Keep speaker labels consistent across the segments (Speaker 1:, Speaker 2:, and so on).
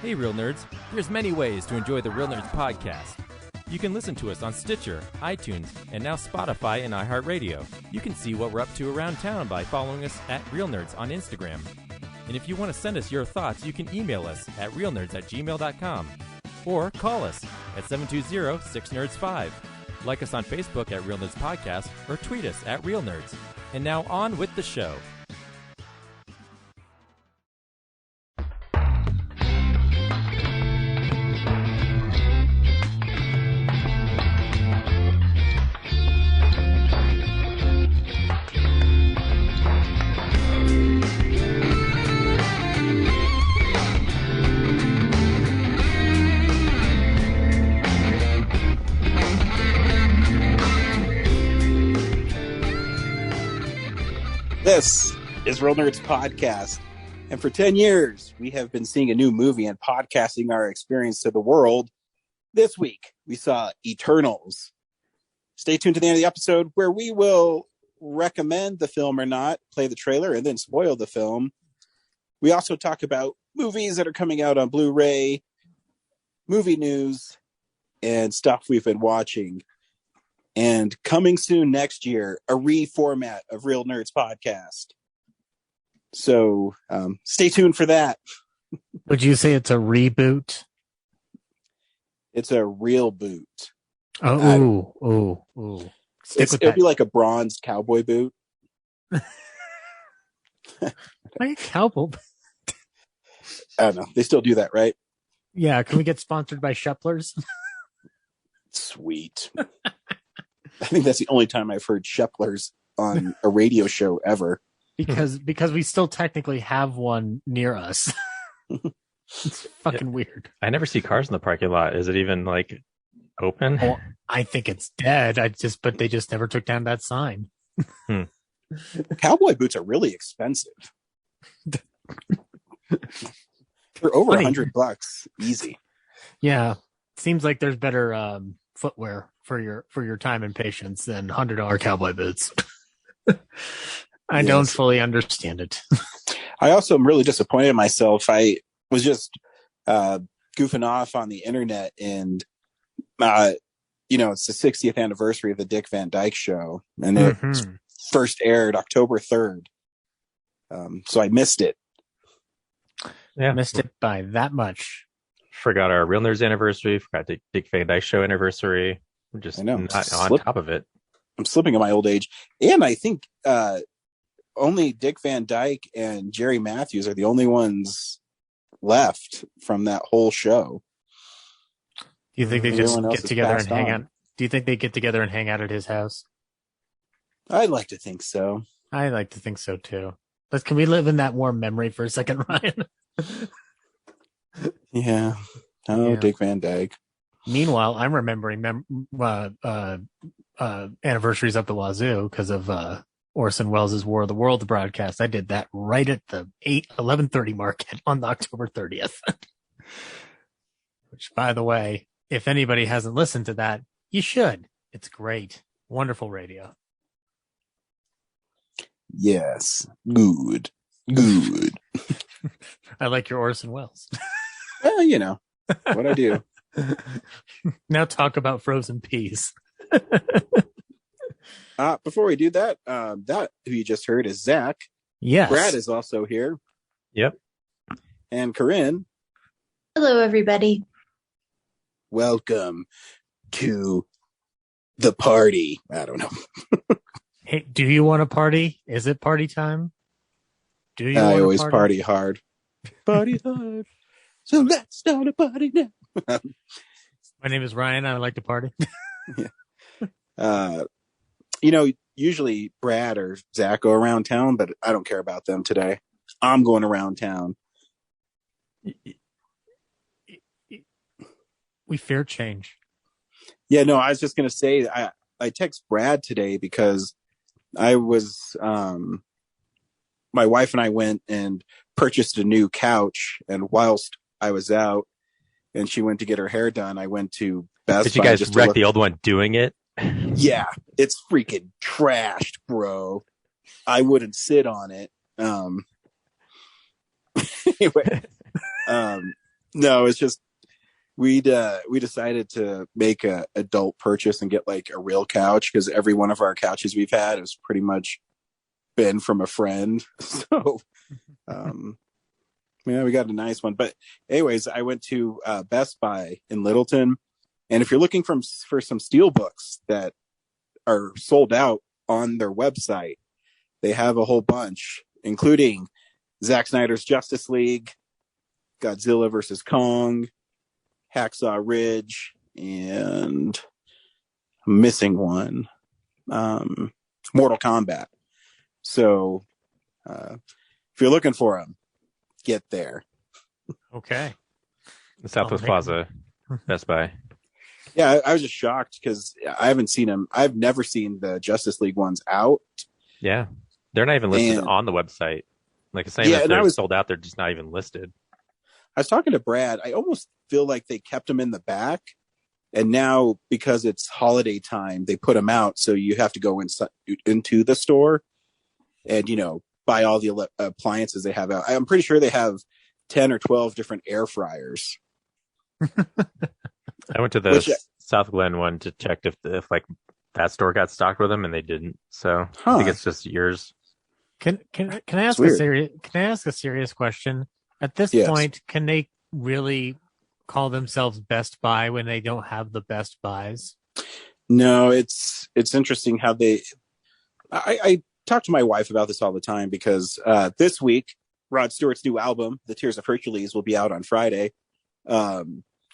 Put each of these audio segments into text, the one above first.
Speaker 1: Hey, Real Nerds. There's many ways to enjoy the Real Nerds podcast. You can listen to us on Stitcher, iTunes, and now Spotify and iHeartRadio. You can see what we're up to around town by following us at Real Nerds on Instagram. And if you want to send us your thoughts, you can email us at realnerds@gmail.com or call us at 720-6nerds5. Like us on Facebook at Real Nerds Podcast or tweet us at Real Nerds. And now on with the show.
Speaker 2: This is Real Nerds Podcast, and for 10 years, we have been seeing a new movie and podcasting our experience to the world. This week, we saw Eternals. Stay tuned to the end of the episode where we will recommend the film or not, play the trailer, and then spoil the film. We also talk about movies that are coming out on Blu-ray, movie news, and stuff we've been watching. And coming soon next year, a reformat of Real Nerds Podcast. So stay tuned for that.
Speaker 3: Would you say it's a reboot?
Speaker 2: It's a real boot.
Speaker 3: Oh.
Speaker 2: It'll be like a bronze cowboy boot.
Speaker 3: Like a cowboy.
Speaker 2: I don't know. They still do that, right?
Speaker 3: Yeah. Can we get sponsored by Sheplers?
Speaker 2: Sweet. I think that's the only time I've heard Sheplers on a radio show ever.
Speaker 3: Because we still technically have one near us. It's fucking weird.
Speaker 4: I never see cars in the parking lot. Is it even like open?
Speaker 3: Well, I think it's dead. But they just never took down that sign.
Speaker 2: Cowboy boots are really expensive. They're over $100 easy.
Speaker 3: Yeah. Seems like there's better footwear for your time and patience than $100 cowboy boots. I don't fully understand it.
Speaker 2: I also am really disappointed in myself. I was just goofing off on the internet, and it's the 60th anniversary of the Dick Van Dyke Show, and it first aired October 3rd. So I missed it.
Speaker 4: Yeah,
Speaker 3: missed it by that much.
Speaker 4: Forgot our Real Nerds anniversary. Forgot the Dick Van Dyke Show anniversary. We're just not on top of it.
Speaker 2: I'm slipping in my old age. And I think only Dick Van Dyke and Jerry Matthews are the only ones left from that whole show.
Speaker 3: Do you think they just get together and hang out? Do you think they get together and hang out at his house?
Speaker 2: I'd like to think so.
Speaker 3: I like to think so too. But can we live in that warm memory for a second, Ryan?
Speaker 2: Yeah. Dick Van Dyke.
Speaker 3: Meanwhile, I'm remembering anniversaries up the wazoo because of Orson Welles' War of the Worlds broadcast. I did that right at the 11:30 mark on October 30th. Which, by the way, if anybody hasn't listened to that, you should. It's great. Wonderful radio.
Speaker 2: Yes. Good.
Speaker 3: I like your Orson Welles.
Speaker 2: Well, what I do.
Speaker 3: Now talk about frozen peas.
Speaker 2: Before we do that, that who you just heard is Zach.
Speaker 3: Yes.
Speaker 2: Brad is also here.
Speaker 4: Yep.
Speaker 2: And Corinne.
Speaker 5: Hello, everybody.
Speaker 2: Welcome to the party. I don't know.
Speaker 3: Hey, do you want to party? Is it party time? Do you?
Speaker 2: I always party hard. Party hard. So let's start a party now.
Speaker 3: My name is Ryan. I like to party.
Speaker 2: Yeah. Usually Brad or Zach go around town, but I don't care about them today. I'm going around town.
Speaker 3: We fear change.
Speaker 2: Yeah, no, I was just going to say, I text Brad today because I was, my wife and I went and purchased a new couch, and whilst I was out and she went to get her hair done, I went to Best Buy.
Speaker 4: Did you guys wreck the old one doing it?
Speaker 2: Yeah, it's freaking trashed, bro. I wouldn't sit on it. Anyway, No, it's just we decided to make a adult purchase and get like a real couch because every one of our couches we've had has pretty much been from a friend. So, yeah, we got a nice one. But anyways, I went to Best Buy in Littleton, and if you're looking for some steel books that are sold out on their website, they have a whole bunch, including Zack Snyder's Justice League, Godzilla vs. Kong, Hacksaw Ridge, and I'm missing one, Mortal Kombat. So if you're looking for them, get there.
Speaker 3: Okay.
Speaker 4: The Southwest Plaza, Best Buy.
Speaker 2: Yeah, I was just shocked because I haven't seen them. I've never seen the Justice League ones out.
Speaker 4: Yeah. They're not even listed on the website. Like saying that they're sold out, they're just not even listed.
Speaker 2: I was talking to Brad. I almost feel like they kept them in the back. And now, because it's holiday time, they put them out. So you have to go into the store and, buy all the appliances they have out. I'm pretty sure they have 10 or 12 different air fryers.
Speaker 4: I went to the South Glen one to check if like that store got stocked with them, and they didn't. So I think it's just yours.
Speaker 3: Can I ask a serious question? At this point, can they really call themselves Best Buy when they don't have the Best Buys?
Speaker 2: No, it's interesting how I talk to my wife about this all the time because this week Rod Stewart's new album, The Tears of Hercules, will be out on Friday.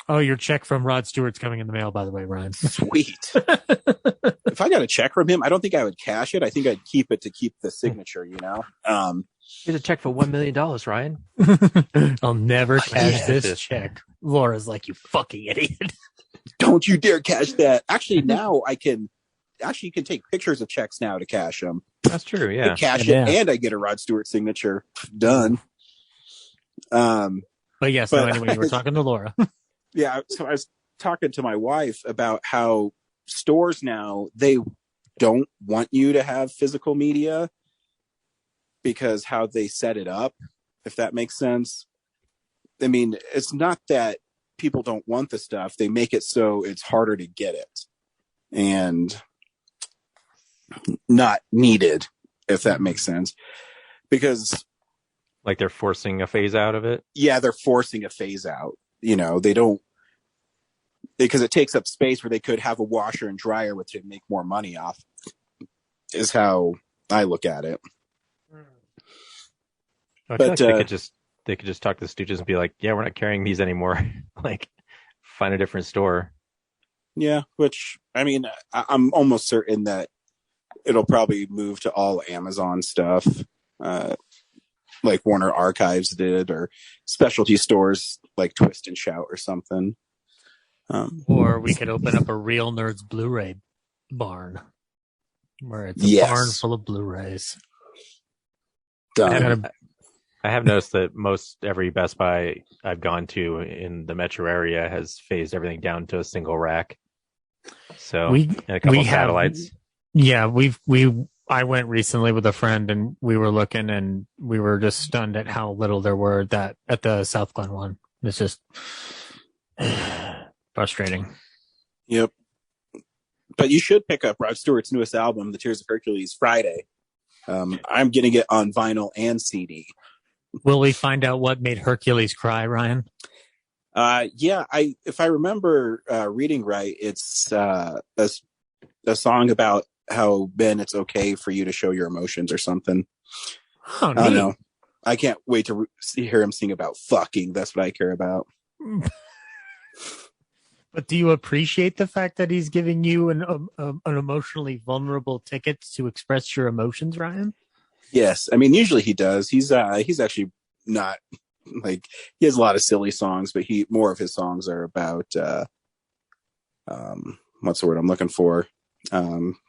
Speaker 3: Your check from Rod Stewart's coming in the mail, by the way, Ryan.
Speaker 2: Sweet. If I got a check from him, I don't think I would cash it. I think I'd keep it to keep the signature,
Speaker 4: Here's a check for $1 million, Ryan.
Speaker 3: I'll never cash this check. Laura's like, you fucking idiot.
Speaker 2: Don't you dare cash that. Actually, now you can take pictures of checks now to cash them.
Speaker 4: That's true, yeah.
Speaker 2: I cash it and I get a Rod Stewart signature. Done.
Speaker 3: But yes, anyway, we're talking to Laura.
Speaker 2: Yeah, so I was talking to my wife about how stores now, they don't want you to have physical media because how they set it up, if that makes sense. I mean, it's not that people don't want the stuff. They make it so it's harder to get it and not needed, if that makes sense. Because
Speaker 4: like they're forcing a phase out of it?
Speaker 2: Yeah, they're forcing a phase out. They don't, because it takes up space where they could have a washer and dryer which would make more money off, is how I look at it.
Speaker 4: I feel like they could just talk to the Stooges and be like, yeah, we're not carrying these anymore. Like, find a different store.
Speaker 2: Yeah, which, I mean, I'm almost certain that it'll probably move to all Amazon stuff, like Warner Archives did, or specialty stores like Twist and Shout or something.
Speaker 3: Or we could open up a Real Nerds Blu-ray barn, where it's a barn full of Blu-rays.
Speaker 4: I have noticed that most every Best Buy I've gone to in the metro area has phased everything down to a single rack. So and a couple of satellites.
Speaker 3: I went recently with a friend and we were looking and we were just stunned at how little there were at the South Glen one. It's just frustrating.
Speaker 2: Yep. But you should pick up Rod Stewart's newest album, The Tears of Hercules, Friday. I'm getting it on vinyl and CD.
Speaker 3: Will we find out what made Hercules cry, Ryan?
Speaker 2: Yeah, if I remember reading right, it's a song about how, Ben, it's okay for you to show your emotions or something.
Speaker 3: Oh,
Speaker 2: I don't know. I can't wait to hear him sing about fucking. That's what I care about.
Speaker 3: But do you appreciate the fact that he's giving you an emotionally vulnerable ticket to express your emotions, Ryan?
Speaker 2: Yes. I mean, usually he does. He's actually not like, he has a lot of silly songs, but more of his songs are about, what's the word I'm looking for?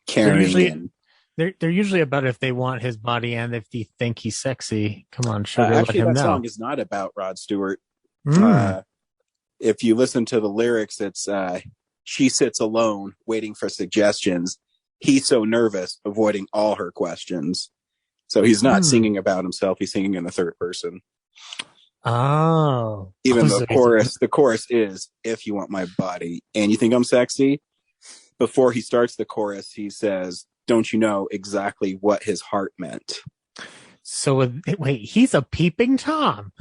Speaker 2: Caring.
Speaker 3: They're usually about if they want his body and if they think he's sexy. Come on, sugar,
Speaker 2: actually,
Speaker 3: let him know.
Speaker 2: That song is not about Rod Stewart. If you listen to the lyrics, it's she sits alone, waiting for suggestions. He's so nervous, avoiding all her questions. So he's not singing about himself. He's singing in the third person.
Speaker 3: Oh.
Speaker 2: Even the chorus is, if you want my body and you think I'm sexy. Before he starts the chorus, he says, don't you know exactly what his heart meant?
Speaker 3: So wait, he's a peeping Tom.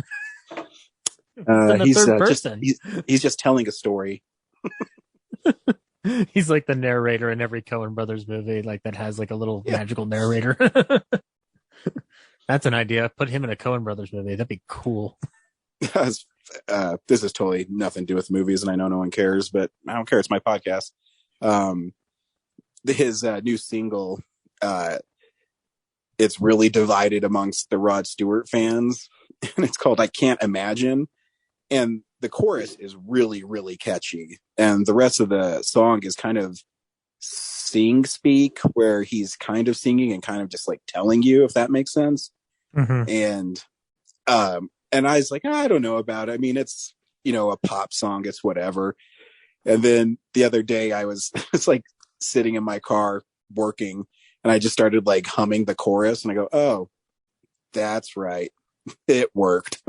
Speaker 2: He's third person. He's just telling a story.
Speaker 3: He's like the narrator in every Coen Brothers movie, like that has like a little magical narrator. That's an idea. Put him in a Coen Brothers movie. That'd be cool.
Speaker 2: This is totally nothing to do with movies, and I know no one cares, but I don't care. It's my podcast. His new single, it's really divided amongst the Rod Stewart fans, and it's called I Can't Imagine. And the chorus is really, really catchy. And the rest of the song is kind of sing speak, where he's kind of singing and kind of just like telling you, if that makes sense. Mm-hmm. And I was like, I don't know about it. I mean, it's, a pop song. It's whatever. And then the other day I was like sitting in my car working, and I just started like humming the chorus, and I go, oh, that's right. It worked.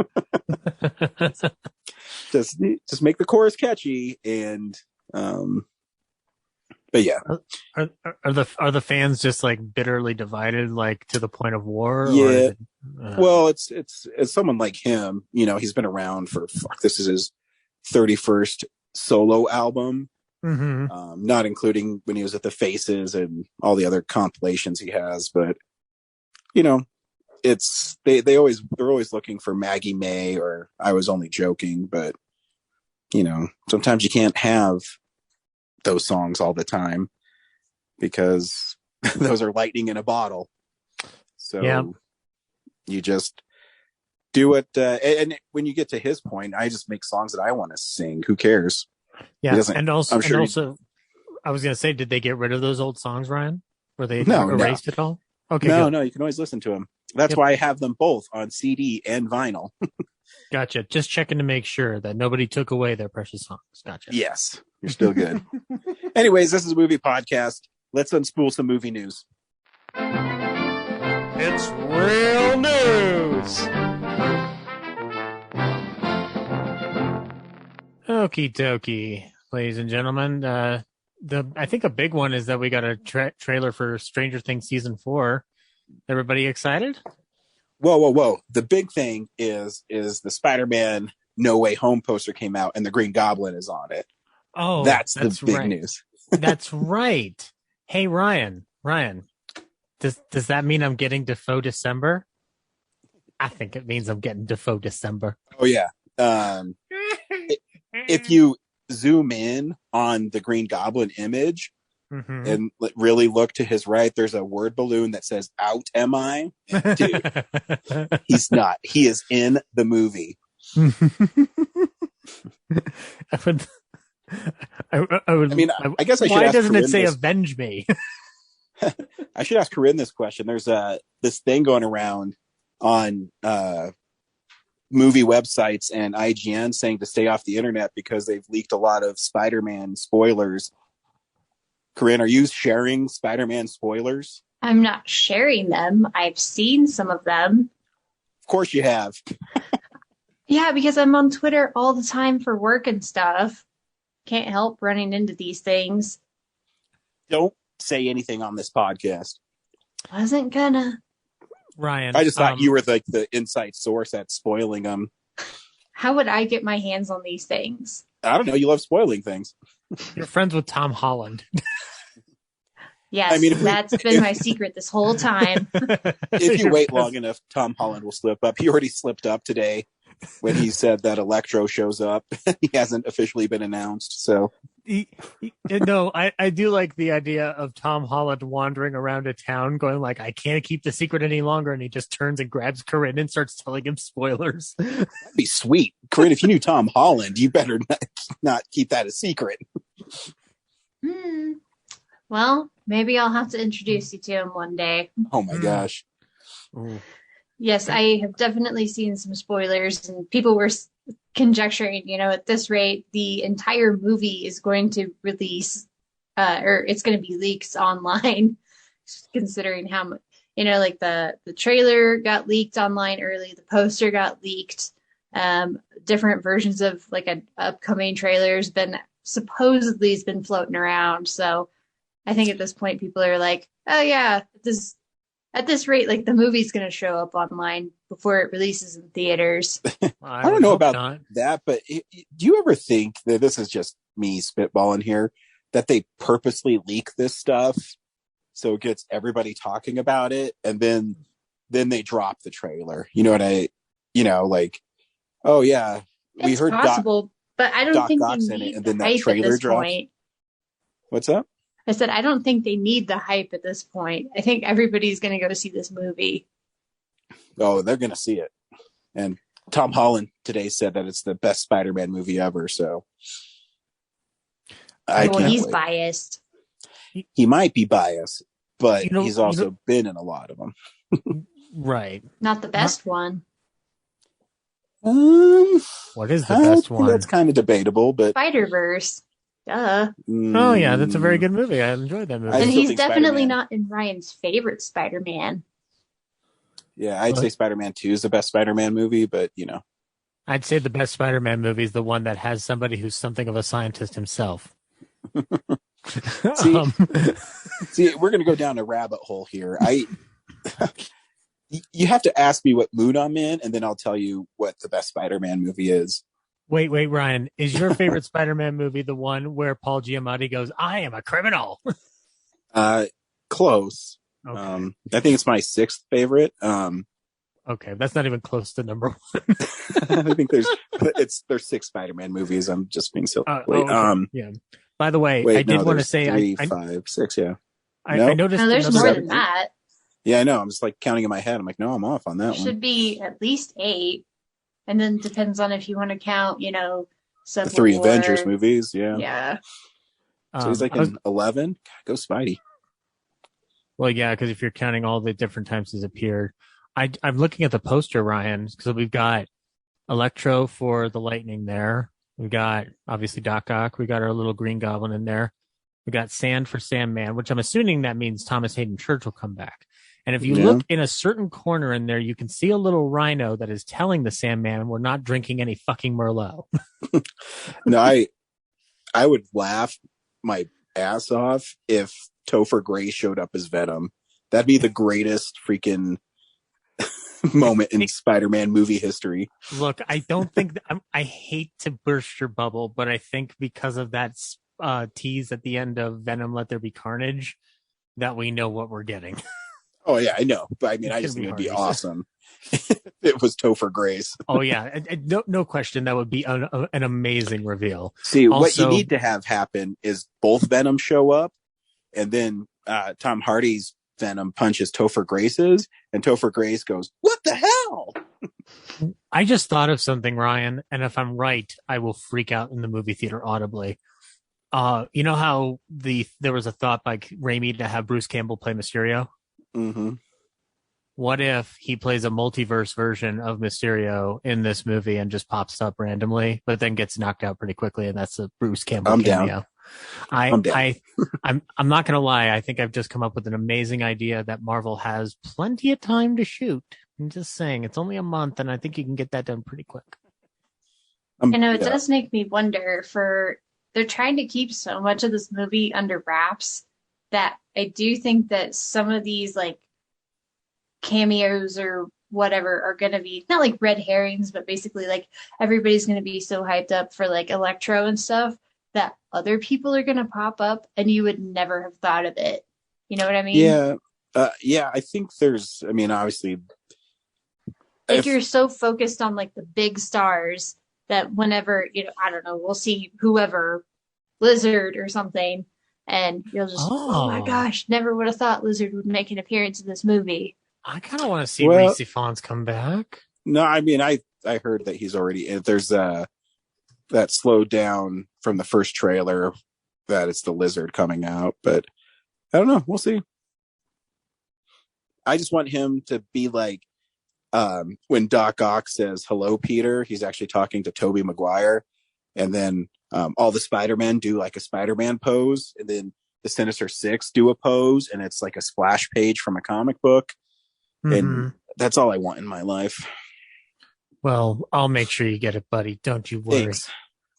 Speaker 2: just make the chorus catchy. And, but yeah.
Speaker 3: Are the fans just like bitterly divided, like to the point of war?
Speaker 2: Yeah. Well, it's someone like him, he's been around for, this is his 31st solo album. Mm-hmm. Not including when he was at the Faces and all the other compilations he has, but it's they're always looking for Maggie May or I Was Only Joking, but sometimes you can't have those songs all the time because those are lightning in a bottle. So you just do it. And when you get to his point, I just make songs that I want to sing. Who cares?
Speaker 3: Yeah. And also, I was going to say, did they get rid of those old songs, Ryan? Were they erased at all? Okay.
Speaker 2: No, you can always listen to them. That's why I have them both on CD and vinyl.
Speaker 3: Gotcha. Just checking to make sure that nobody took away their precious songs. Gotcha.
Speaker 2: Yes, you're still good. Anyways, this is a movie podcast. Let's unspool some movie news.
Speaker 3: It's real news. Okie dokie, ladies and gentlemen. I think a big one is that we got a trailer for Stranger Things season 4. Everybody excited?
Speaker 2: Whoa. The big thing is the Spider-Man No Way Home poster came out and the Green Goblin is on it.
Speaker 3: Oh,
Speaker 2: that's the big news.
Speaker 3: That's right. Hey, Ryan, does that mean I'm getting Defoe December? I think it means I'm getting Defoe December.
Speaker 2: Oh, yeah. If you zoom in on the Green Goblin image, mm-hmm. and really look to his right, there's a word balloon that says "Out am I?" And dude, he's not. He is in the movie. I guess I should.
Speaker 3: Why
Speaker 2: ask
Speaker 3: doesn't
Speaker 2: Corinne
Speaker 3: it say "Avenge me"?
Speaker 2: I should ask Corinne this question. There's this thing going around on movie websites and IGN saying to stay off the internet because they've leaked a lot of Spider-Man spoilers. Corinne, are you sharing Spider-Man spoilers?
Speaker 5: I'm not sharing them. I've seen some of them.
Speaker 2: Of course you have.
Speaker 5: Yeah, because I'm on Twitter all the time for work and stuff. Can't help running into these things.
Speaker 2: Don't say anything on this podcast.
Speaker 5: Wasn't gonna.
Speaker 3: Ryan,
Speaker 2: I just thought you were like the inside source at spoiling them.
Speaker 5: How would I get my hands on these things?
Speaker 2: I don't know. You love spoiling things.
Speaker 3: You're friends with Tom Holland.
Speaker 5: Yes, that's been my secret this whole time.
Speaker 2: If you wait long enough, Tom Holland will slip up. He already slipped up today when he said that Electro shows up. He hasn't officially been announced, so...
Speaker 3: No, I do like the idea of Tom Holland wandering around a town going like, I can't keep the secret any longer, and he just turns and grabs Corinne and starts telling him spoilers.
Speaker 2: That'd be sweet. Corinne, if you knew Tom Holland, you better not keep that a secret.
Speaker 5: Well, maybe I'll have to introduce you to him one day.
Speaker 2: Oh my gosh.
Speaker 5: Yes, I have definitely seen some spoilers, and people were conjecturing, at this rate, the entire movie is going to release, or it's going to be leaked online, considering how much, like the trailer got leaked online early, the poster got leaked. Different versions of like an upcoming trailer has been floating around. So I think at this point people are like, oh yeah, at this rate, like the movie's going to show up online before it releases in theaters.
Speaker 2: I don't know about that, but do you ever think that this is just me spitballing here, that they purposely leak this stuff so it gets everybody talking about it, and then they drop the trailer? You know what like, oh yeah, we heard
Speaker 5: possible, but I don't think
Speaker 2: Doc's
Speaker 5: they
Speaker 2: in
Speaker 5: need
Speaker 2: it, and then
Speaker 5: the
Speaker 2: that
Speaker 5: hype
Speaker 2: trailer
Speaker 5: at this
Speaker 2: drops.
Speaker 5: point.
Speaker 2: What's up?
Speaker 5: I said, I don't think they need the hype at this point. I think everybody's going to go see this movie.
Speaker 2: Oh, they're going to see it. And Tom Holland today said that it's the best Spider-Man movie ever. So
Speaker 5: he's biased.
Speaker 2: He might be biased, but he's also been in a lot of them.
Speaker 3: Right.
Speaker 5: Not the best one.
Speaker 3: What is the best one?
Speaker 2: That's kind of debatable, but
Speaker 5: Spider-Verse. Duh.
Speaker 3: Oh yeah, that's a very good movie. I enjoyed that movie.
Speaker 5: And he's definitely not in Ryan's favorite Spider-Man.
Speaker 2: Yeah, I'd say Spider-Man 2 is the best Spider-Man movie, but
Speaker 3: I'd say the best Spider-Man movie is the one that has somebody who's something of a scientist himself.
Speaker 2: See, we're going to go down a rabbit hole here. You have to ask me what mood I'm in, and then I'll tell you what the best Spider-Man movie is.
Speaker 3: Wait, Ryan. Is your favorite Spider-Man movie the one where Paul Giamatti goes, "I am a criminal"?
Speaker 2: Close.
Speaker 3: Okay.
Speaker 2: I think it's my 6th favorite.
Speaker 3: Okay, that's not even close to number 1.
Speaker 2: I think there's 6 Spider-Man movies. I'm just being silly.
Speaker 3: Okay. Yeah. By the way, I did want to say
Speaker 2: 3, 5, 6. Yeah.
Speaker 3: I noticed.
Speaker 5: No, there's more than that.
Speaker 2: Yeah, I know. I'm just like counting in my head. I'm like, no, I'm off on that one.
Speaker 5: Should be at least 8. And then depends on if you want to count,
Speaker 2: the 3 Avengers movies. Yeah.
Speaker 5: Yeah.
Speaker 2: So he's like in 11. Go Spidey.
Speaker 3: Well, yeah, because if you're counting all the different times he's appeared, I'm looking at the poster, Ryan. So we've got Electro for the Lightning there. We've got obviously Doc Ock. We got our little Green Goblin in there. We got Sand for Sandman, which I'm assuming that means Thomas Hayden Church will come back. And if you look in a certain corner in there, you can see a little rhino that is telling the Sandman, we're not drinking any fucking Merlot.
Speaker 2: No, I would laugh my ass off if Topher Grace showed up as Venom. That'd be the greatest freaking moment in Spider-Man movie history.
Speaker 3: Look, I don't think I hate to burst your bubble, but I think because of that tease at the end of Venom Let There Be Carnage, that we know what we're getting.
Speaker 2: Oh yeah, I know, but I mean, I just think it'd be awesome if it was Topher Grace.
Speaker 3: Oh yeah, no question, that would be an amazing reveal.
Speaker 2: See, what you need to have happen is both Venom show up, and then Tom Hardy's Venom punches Topher Grace's, and Topher Grace goes, "What the hell?"
Speaker 3: I just thought of something, Ryan, and if I'm right, I will freak out in the movie theater audibly. You know how there was a thought by Raimi to have Bruce Campbell play Mysterio?
Speaker 2: Mm-hmm.
Speaker 3: What if he plays a multiverse version of Mysterio in this movie and just pops up randomly, but then gets knocked out pretty quickly, and that's a Bruce Campbell cameo? I'm down. I'm not gonna lie. I think I've just come up with an amazing idea that Marvel has plenty of time to shoot. I'm just saying, it's only a month, and I think you can get that done pretty quick.
Speaker 5: It does make me wonder. They're trying to keep so much of this movie under wraps that I do think that some of these like cameos or whatever are going to be not like red herrings, but basically like everybody's going to be so hyped up for like Electro and stuff that other people are going to pop up and you would never have thought of it. You know what I mean?
Speaker 2: Yeah. I think obviously
Speaker 5: like you're so focused on like the big stars that whenever, I don't know, we'll see whoever, Lizard or something, and you'll just, oh my gosh, never would have thought Lizard would make an appearance in this movie.
Speaker 3: I kind of want to see Rhys Ifans come back.
Speaker 2: No, I mean, I heard that he's already, there's that slowed down from the first trailer that it's the Lizard coming out, but I don't know. We'll see. I just want him to be like, when Doc Ock says, "Hello, Peter," he's actually talking to Tobey Maguire, and then all the Spider-Men do like a Spider-Man pose, and then the Sinister Six do a pose, and it's like a splash page from a comic book. Mm-hmm. And that's all I want in my life.
Speaker 3: Well, I'll make sure you get it, buddy. Don't you worry.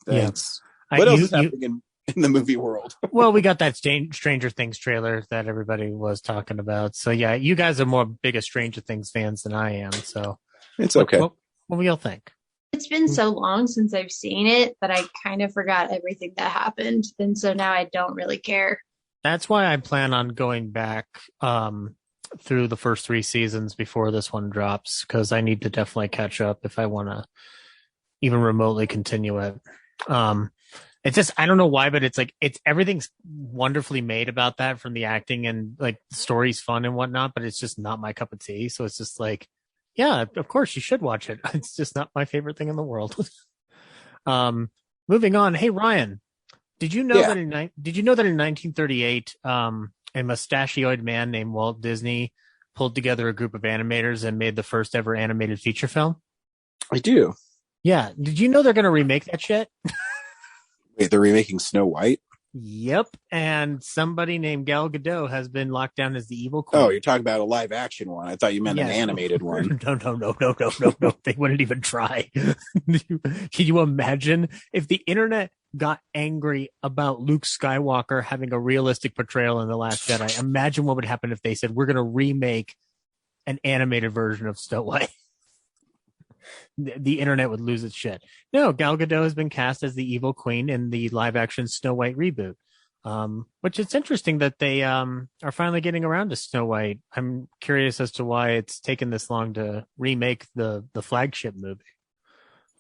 Speaker 2: Thanks. Yeah. What else is happening in the movie world?
Speaker 3: Well, we got that Stranger Things trailer that everybody was talking about. So yeah, you guys are more bigger Stranger Things fans than I am. So
Speaker 2: it's okay.
Speaker 3: What do y'all think?
Speaker 5: It's been so long since I've seen it that I kind of forgot everything that happened. And so now I don't really care.
Speaker 3: That's why I plan on going back through the first 3 seasons before this one drops, because I need to definitely catch up if I want to even remotely continue it. It's just, I don't know why, but it's like, everything's wonderfully made about that, from the acting and like the story's fun and whatnot, but it's just not my cup of tea. So it's just like, yeah, of course you should watch it. It's just not my favorite thing in the world. Moving on. Hey, Ryan, did you know that in 1938, a mustachioed man named Walt Disney pulled together a group of animators and made the first ever animated feature film?
Speaker 2: I do.
Speaker 3: Yeah. Did you know they're going to remake that shit?
Speaker 2: Wait, they're remaking Snow White?
Speaker 3: Yep. And somebody named Gal Gadot has been locked down as the evil queen.
Speaker 2: Oh, you're talking about a live action one. I thought you meant an animated one.
Speaker 3: No. They wouldn't even try. Can you imagine if the internet got angry about Luke Skywalker having a realistic portrayal in The Last Jedi? Imagine what would happen if they said, we're going to remake an animated version of Snow White. The internet would lose its shit. No, Gal Gadot has been cast as the evil queen in the live action Snow White reboot. Which it's interesting that they are finally getting around to Snow White. I'm curious as to why it's taken this long to remake the flagship movie.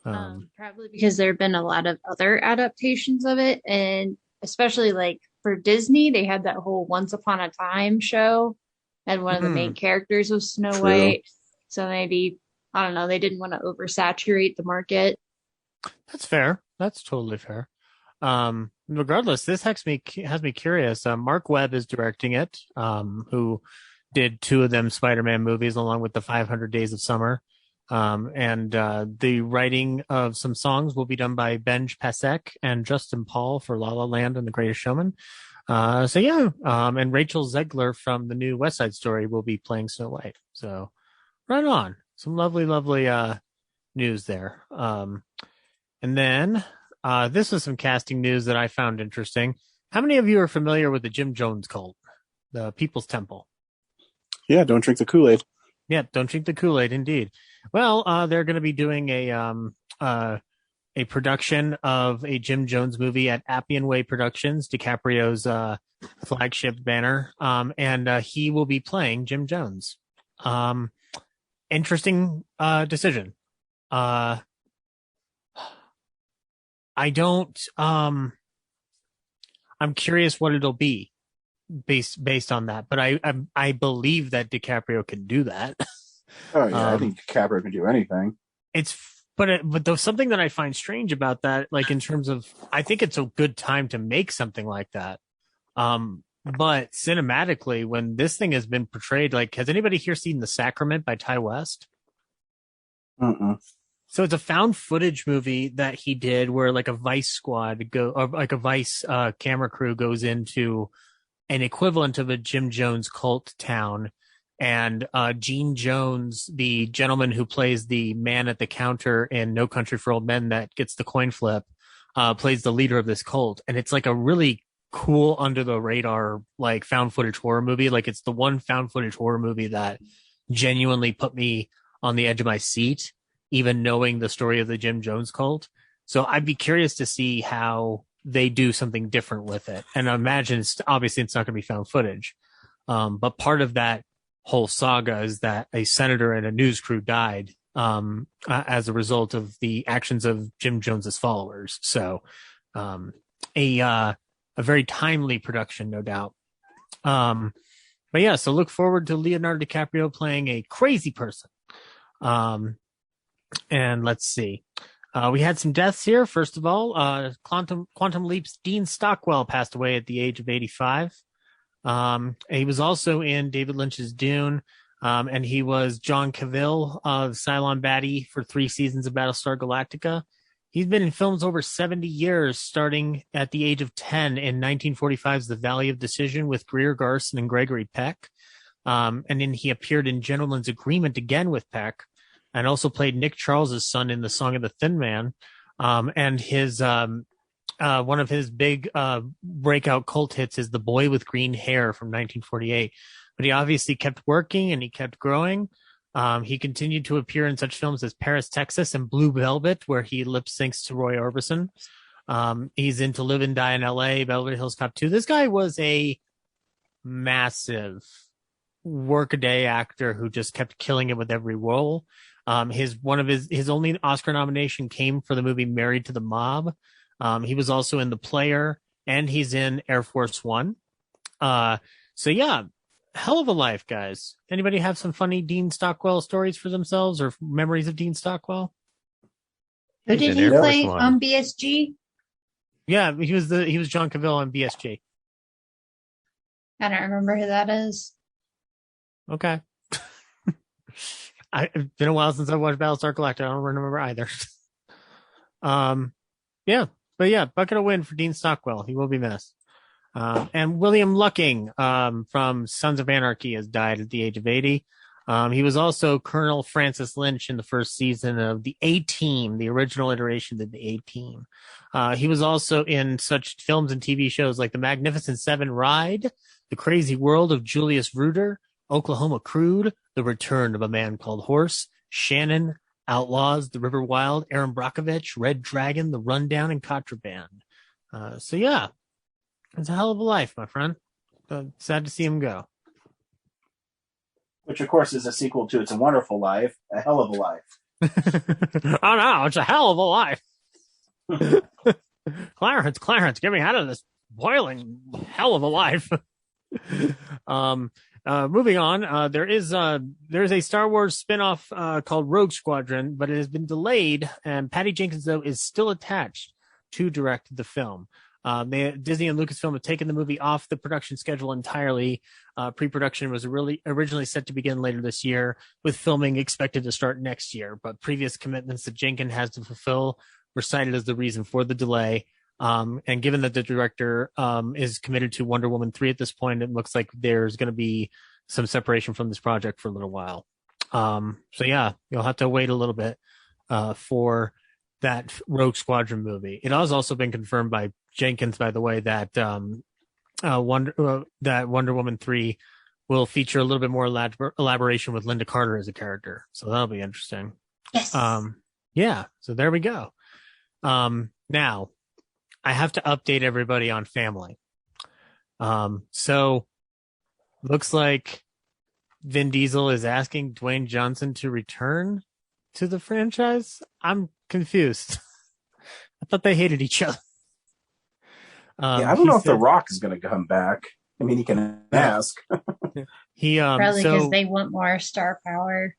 Speaker 5: Probably because there have been a lot of other adaptations of it, and especially like for Disney, they had that whole Once Upon a Time show, and one of the main characters was Snow White. So maybe, I don't know, they didn't want to oversaturate the market.
Speaker 3: That's fair. That's totally fair. Regardless, this has me curious. Mark Webb is directing it, who did 2 of them Spider-Man movies along with the 500 Days of Summer. And the writing of some songs will be done by Benj Pasek and Justin Paul for La La Land and The Greatest Showman. And Rachel Zegler from the new West Side Story will be playing Snow White. So right on. Some lovely news there. And then this was some casting news that I found interesting. How many of you are familiar with the Jim Jones cult, the People's Temple?
Speaker 2: Yeah, don't drink the Kool-Aid.
Speaker 3: Yeah, don't drink the Kool-Aid, indeed. Well, they're going to be doing a production of a Jim Jones movie at Appian Way Productions, DiCaprio's flagship banner, and he will be playing Jim Jones. Interesting decision. I'm curious what it'll be based on that, but I believe that DiCaprio can do that.
Speaker 2: Oh yeah, I think DiCaprio can do anything.
Speaker 3: But there's something that I find strange about that, like in terms of, I think it's a good time to make something like that. But cinematically, when this thing has been portrayed, like, has anybody here seen The Sacrament by Ty West? So it's a found footage movie that he did where like a Vice squad or like a Vice camera crew goes into an equivalent of a Jim Jones cult town. And Gene Jones, the gentleman who plays the man at the counter in No Country for Old Men that gets the coin flip, plays the leader of this cult. And it's like a really cool under the radar, like found footage horror movie. Like it's the one found footage horror movie that genuinely put me on the edge of my seat, even knowing the story of the Jim Jones cult. So I'd be curious to see how they do something different with it. And I imagine obviously it's not going to be found footage. But part of that whole saga is that a senator and a news crew died as a result of the actions of Jim Jones's followers. So a very timely production, no doubt. But yeah, so look forward to Leonardo DiCaprio playing a crazy person. And let's see. We had some deaths here. First of all, Quantum Leap's Dean Stockwell passed away at the age of 85. He was also in David Lynch's Dune, and he was John Cavill of Cylon Batty for 3 seasons of Battlestar Galactica. He's been in films over 70 years, starting at the age of 10 in 1945's The Valley of Decision with Greer Garson and Gregory Peck. And then he appeared in Gentleman's Agreement again with Peck. and also played Nick Charles' son in The Song of the Thin Man. And his one of his big breakout cult hits is The Boy with Green Hair from 1948. But he obviously kept working and he kept growing. He continued to appear in such films as Paris, Texas, and Blue Velvet, where he lip syncs to Roy Orbison. He's in To Live and Die in L.A., Beverly Hills Cop 2. This guy was a massive workaday actor who just kept killing it with every role. His only Oscar nomination came for the movie Married to the Mob. He was also in The Player, and he's in Air Force One. So yeah, hell of a life, guys. Anybody have some funny Dean Stockwell stories for themselves or memories of Dean Stockwell?
Speaker 5: Who did he play on BSG?
Speaker 3: Yeah, he was John Cavill on BSG.
Speaker 5: I don't remember who that is.
Speaker 3: Okay. It's been a while since I watched Battlestar Galactica. I don't remember either. Yeah, but yeah, bucket of win for Dean Stockwell. He will be missed. And William Lucking from Sons of Anarchy has died at the age of 80. He was also Colonel Francis Lynch in the first season of the A-Team, the original iteration of the A-Team. He was also in such films and TV shows like The Magnificent Seven Ride, The Crazy World of Julius Reuter, Oklahoma Crude, The Return of a Man Called Horse, Shannon, Outlaws, The River Wild, Aaron Brockovich, Red Dragon, The Rundown, and Contraband. So yeah, it's a hell of a life, my friend. Sad to see him go.
Speaker 2: Which, of course, is a sequel to It's a Wonderful Life, a hell of a life.
Speaker 3: Oh no, it's a hell of a life. Clarence, get me out of this boiling hell of a life. Moving on, there's a Star Wars spinoff called Rogue Squadron, but it has been delayed, and Patty Jenkins, though, is still attached to direct the film. Disney and Lucasfilm have taken the movie off the production schedule entirely. Pre-production was originally set to begin later this year, with filming expected to start next year, but previous commitments that Jenkins has to fulfill were cited as the reason for the delay. And given that the director is committed to Wonder Woman 3 at this point, it looks like there's going to be some separation from this project for a little while. So yeah, you'll have to wait a little bit for that Rogue Squadron movie. It has also been confirmed by Jenkins, by the way, that Wonder Woman 3 will feature a little bit more elaboration with Linda Carter as a character. So that'll be interesting.
Speaker 5: Yes.
Speaker 3: Yeah. So there we go. Now, I have to update everybody on family. So looks like Vin Diesel is asking Dwayne Johnson to return to the franchise. I'm confused. I thought they hated each other.
Speaker 2: I don't know if The Rock is going to come back. I mean, he can ask.
Speaker 3: He
Speaker 5: probably because they want more star power.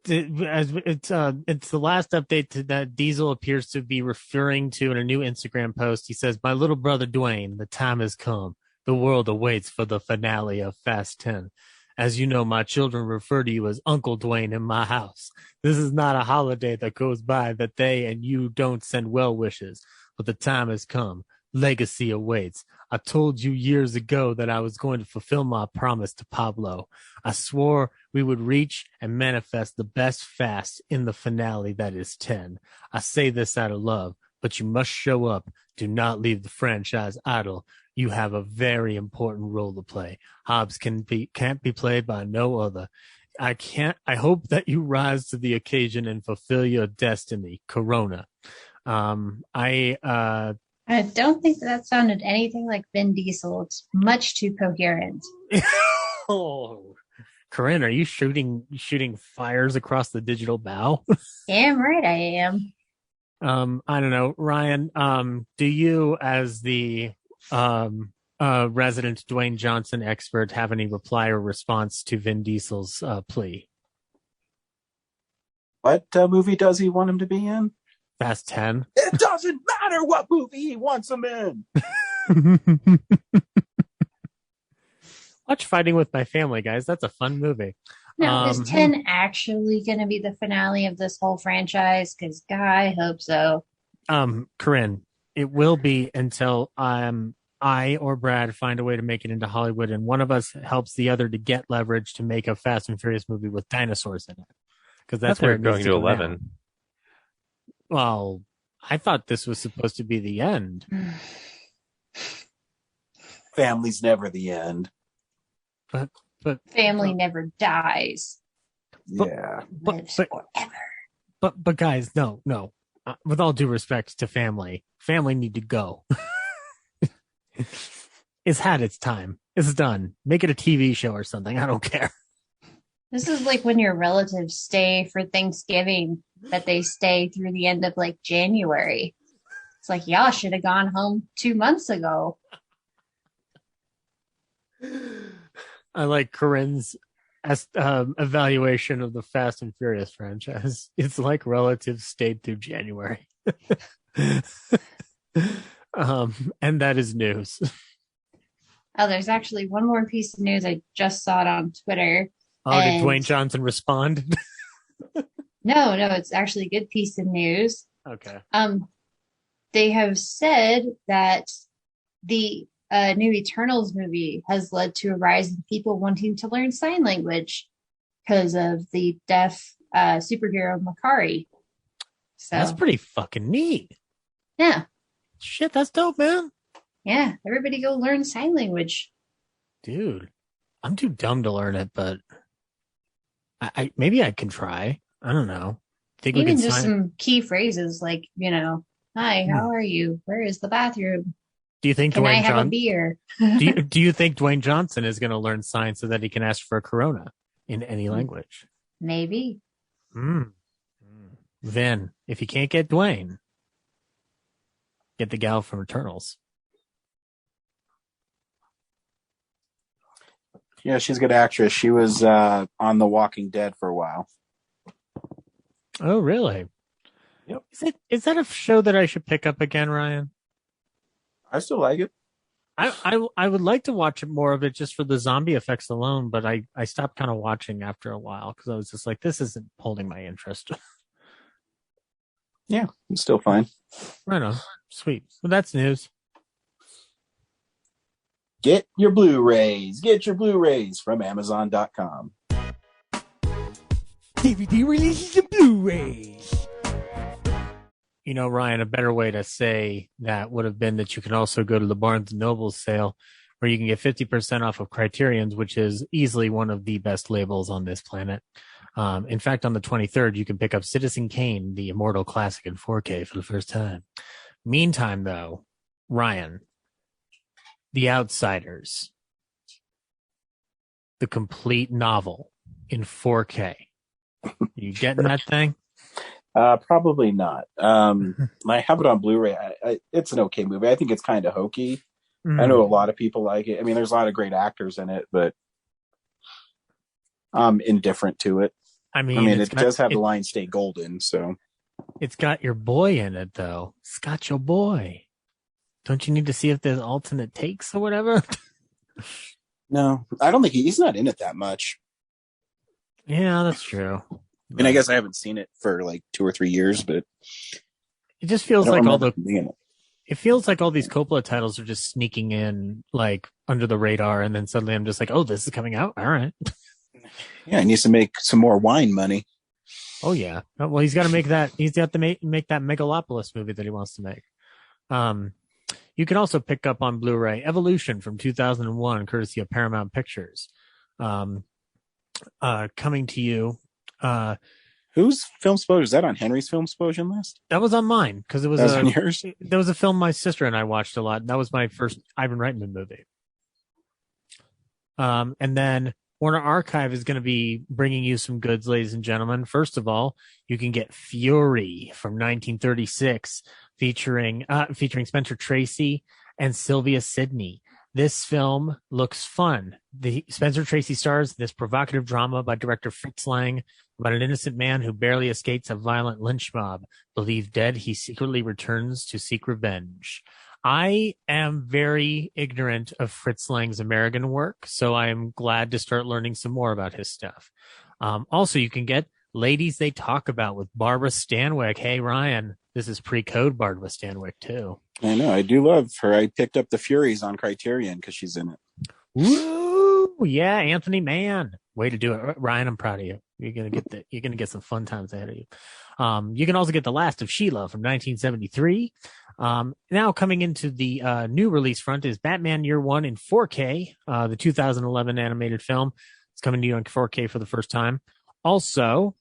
Speaker 3: It's the last update that Diesel appears to be referring to in a new Instagram post. He says, "My little brother Dwayne, the time has come. The world awaits for the finale of Fast 10. As you know, my children refer to you as Uncle Dwayne in my house. This is not a holiday that goes by that they and you don't send well wishes, but the time has come. Legacy awaits. I told you years ago that I was going to fulfill my promise to Pablo. I swore we would reach and manifest the best fast in the finale that is 10. I say this out of love, but you must show up. Do not leave the franchise idle. You have a very important role to play. Hobbs can't be played by no other. I hope that you rise to the occasion and fulfill your destiny. Corona."
Speaker 5: I don't think that sounded anything like Vin Diesel. It's much too coherent.
Speaker 3: Oh, Corinne, are you shooting fires across the digital bow?
Speaker 5: Damn right I am.
Speaker 3: I don't know, Ryan. Do you, as the resident Dwayne Johnson expert, have any reply or response to Vin Diesel's plea?
Speaker 2: What movie does he want him to be in?
Speaker 3: Fast 10.
Speaker 2: It doesn't matter what movie he wants him in.
Speaker 3: Watch Fighting with My Family, guys. That's a fun movie.
Speaker 5: Now, is 10 actually going to be the finale of this whole franchise? Because, God, I hope so.
Speaker 3: Corinne, it will be until I or Brad find a way to make it into Hollywood, and one of us helps the other to get leverage to make a Fast and Furious movie with dinosaurs in it. Because that's where
Speaker 4: we're going to 11.
Speaker 3: Now. Well, I thought this was supposed to be the end.
Speaker 2: Family's never the end.
Speaker 3: But
Speaker 5: family never dies.
Speaker 2: Yeah.
Speaker 5: Lives forever.
Speaker 3: But guys, no. With all due respect to family need to go. It's had its time. It's done. Make it a TV show or something. I don't care.
Speaker 5: This is like when your relatives stay for Thanksgiving, but they stay through the end of like January. It's like, y'all should have gone home 2 months ago.
Speaker 3: I like Corinne's evaluation of the Fast and Furious franchise. It's like relatives stayed through January. And that is news.
Speaker 5: Oh, there's actually one more piece of news. I just saw it on Twitter.
Speaker 3: Oh, did Dwayne Johnson respond?
Speaker 5: No, it's actually a good piece of news.
Speaker 3: Okay.
Speaker 5: They have said that the new Eternals movie has led to a rise in people wanting to learn sign language because of the deaf superhero Makari. So
Speaker 3: that's pretty fucking neat.
Speaker 5: Yeah.
Speaker 3: Shit, that's dope, man.
Speaker 5: Yeah, everybody go learn sign language.
Speaker 3: Dude, I'm too dumb to learn it, but I maybe I can try. I don't know. Think
Speaker 5: even just some key phrases like, hi, how are you? Where is the bathroom?
Speaker 3: Do you think
Speaker 5: Can I have a beer?
Speaker 3: do you think Dwayne Johnson is going to learn sign so that he can ask for a Corona in any language?
Speaker 5: Maybe.
Speaker 3: Then, if you can't get Dwayne, get the gal from Eternals.
Speaker 2: Yeah, she's a good actress. She was on The Walking Dead for a while.
Speaker 3: Oh, really?
Speaker 2: Yep.
Speaker 3: Is that a show that I should pick up again, Ryan?
Speaker 2: I still like it.
Speaker 3: I would like to watch more of it just for the zombie effects alone, but I stopped kind of watching after a while because I was just like, this isn't holding my interest.
Speaker 2: Yeah, it's still fine.
Speaker 3: Right on. Sweet. Well, that's news.
Speaker 2: Get your Blu-rays. Get your Blu-rays from Amazon.com.
Speaker 6: DVD releases of Blu-rays.
Speaker 3: Ryan, a better way to say that would have been that you can also go to the Barnes & Noble sale where you can get 50% off of Criterion's, which is easily one of the best labels on this planet. In fact, on the 23rd, you can pick up Citizen Kane, the immortal classic in 4K for the first time. Meantime, though, Ryan, The Outsiders, the complete novel in 4K. You getting that thing?
Speaker 2: Probably not. I have it on Blu-ray. It's an okay movie. I think it's kind of hokey. I know a lot of people like it. I mean, there's a lot of great actors in it, but I'm indifferent to it. I mean, it does have the line "Stay Golden," so
Speaker 3: it's got your boy in it, though. It's got your boy. Don't you need to see if there's alternate takes or whatever?
Speaker 2: No, I don't think he's not in it that much.
Speaker 3: Yeah, that's true.
Speaker 2: I mean, I guess I haven't seen it for like 2 or 3 years, but
Speaker 3: it just feels like it feels like all these Coppola titles are just sneaking in like under the radar, and then suddenly I'm just like, oh, this is coming out. All right.
Speaker 2: Yeah, he needs to make some more wine money.
Speaker 3: Oh yeah. Well, he's got to make that. He's got to make that Megalopolis movie that he wants to make. You can also pick up on Blu-ray Evolution from 2001, courtesy of Paramount Pictures. Coming to you.
Speaker 2: Whose film exposure is that on? Henry's film exposure list?
Speaker 3: That was on mine because it was
Speaker 2: on yours.
Speaker 3: There was a film my sister and I watched a lot. That was my first Ivan Reitman movie. And then Warner Archive is going to be bringing you some goods, ladies and gentlemen. First of all, you can get Fury from 1936, featuring Spencer Tracy and Sylvia Sidney. This film looks fun. The Spencer Tracy stars this provocative drama by director Fritz Lang about an innocent man who barely escapes a violent lynch mob. Believed dead, he secretly returns to seek revenge. I am very ignorant of Fritz Lang's American work, so I am glad to start learning some more about his stuff. Also, you can get Ladies They Talk About with Barbara Stanwyck. Hey, Ryan, This is pre-Code Bard with Stanwyck too.
Speaker 2: I know. I do love her. I picked up the Furies on Criterion because she's in it.
Speaker 3: Woo! Yeah, Anthony Mann. Way to do it, Ryan. I'm proud of you. You're gonna get some fun times ahead of you. You can also get The Last of Sheila from 1973. Now coming into the new release front is Batman Year One in 4K, the 2011 animated film. It's coming to you on 4K for the first time. Also,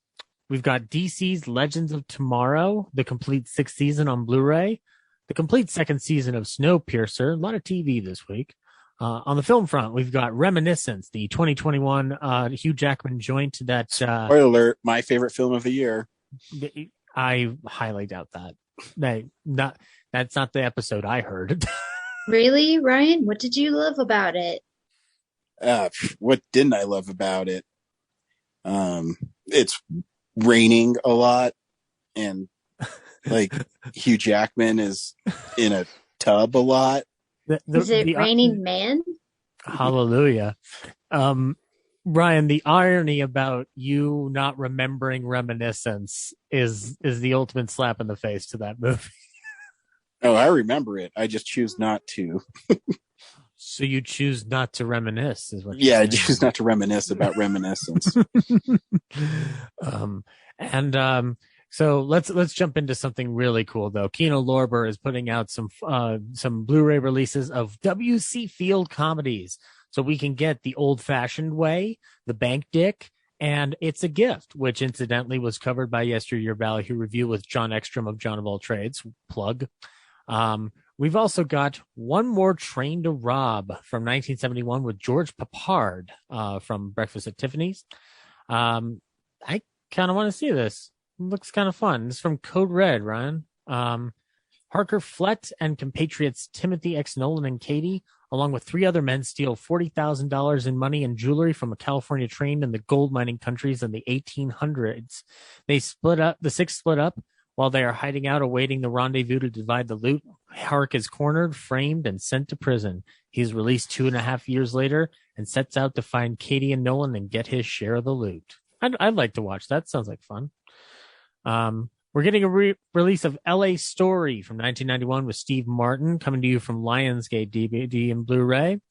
Speaker 3: we've got DC's Legends of Tomorrow, the complete 6th season on Blu-ray, the complete 2nd season of Snowpiercer. A lot of TV this week. On the film front, we've got Reminiscence, the 2021 Hugh Jackman joint that...
Speaker 2: Spoiler alert, my favorite film of the year.
Speaker 3: I highly doubt that. That's not the episode I heard.
Speaker 5: Really, Ryan? What did you love about it?
Speaker 2: What didn't I love about it? It's raining a lot, and like Hugh Jackman is in a tub a lot.
Speaker 5: Is it Raining Man?
Speaker 3: Hallelujah. Ryan, the irony about you not remembering Reminiscence is the ultimate slap in the face to that movie.
Speaker 2: Oh, I remember it. I just choose not to.
Speaker 3: So you choose not to reminisce, is what?
Speaker 2: Yeah, I choose not to reminisce about Reminiscence.
Speaker 3: So let's jump into something really cool though. Kino Lorber is putting out some Blu-ray releases of W.C. Field comedies, so we can get The Old-Fashioned Way, The Bank Dick, and It's a Gift, which incidentally was covered by Yesteryear Ballyhoo Review with John Ekstrom of John of All Trades. Plug. We've also got One More Train to Rob from 1971 with George Papard from Breakfast at Tiffany's. I kind of want to see this. It looks kind of fun. This is from Code Red, Ryan. Harker Flett and compatriots Timothy X. Nolan and Katie, along with 3 other men, steal $40,000 in money and jewelry from a California train in the gold mining countries in the 1800s. They split up. The 6 split up while they are hiding out, awaiting the rendezvous to divide the loot. Hark is cornered, framed, and sent to prison. He's released 2.5 years later and sets out to find Katie and Nolan and get his share of the loot. I'd like to watch that. Sounds like fun. We're getting a release of L.A. Story from 1991 with Steve Martin, coming to you from Lionsgate DVD and Blu-ray.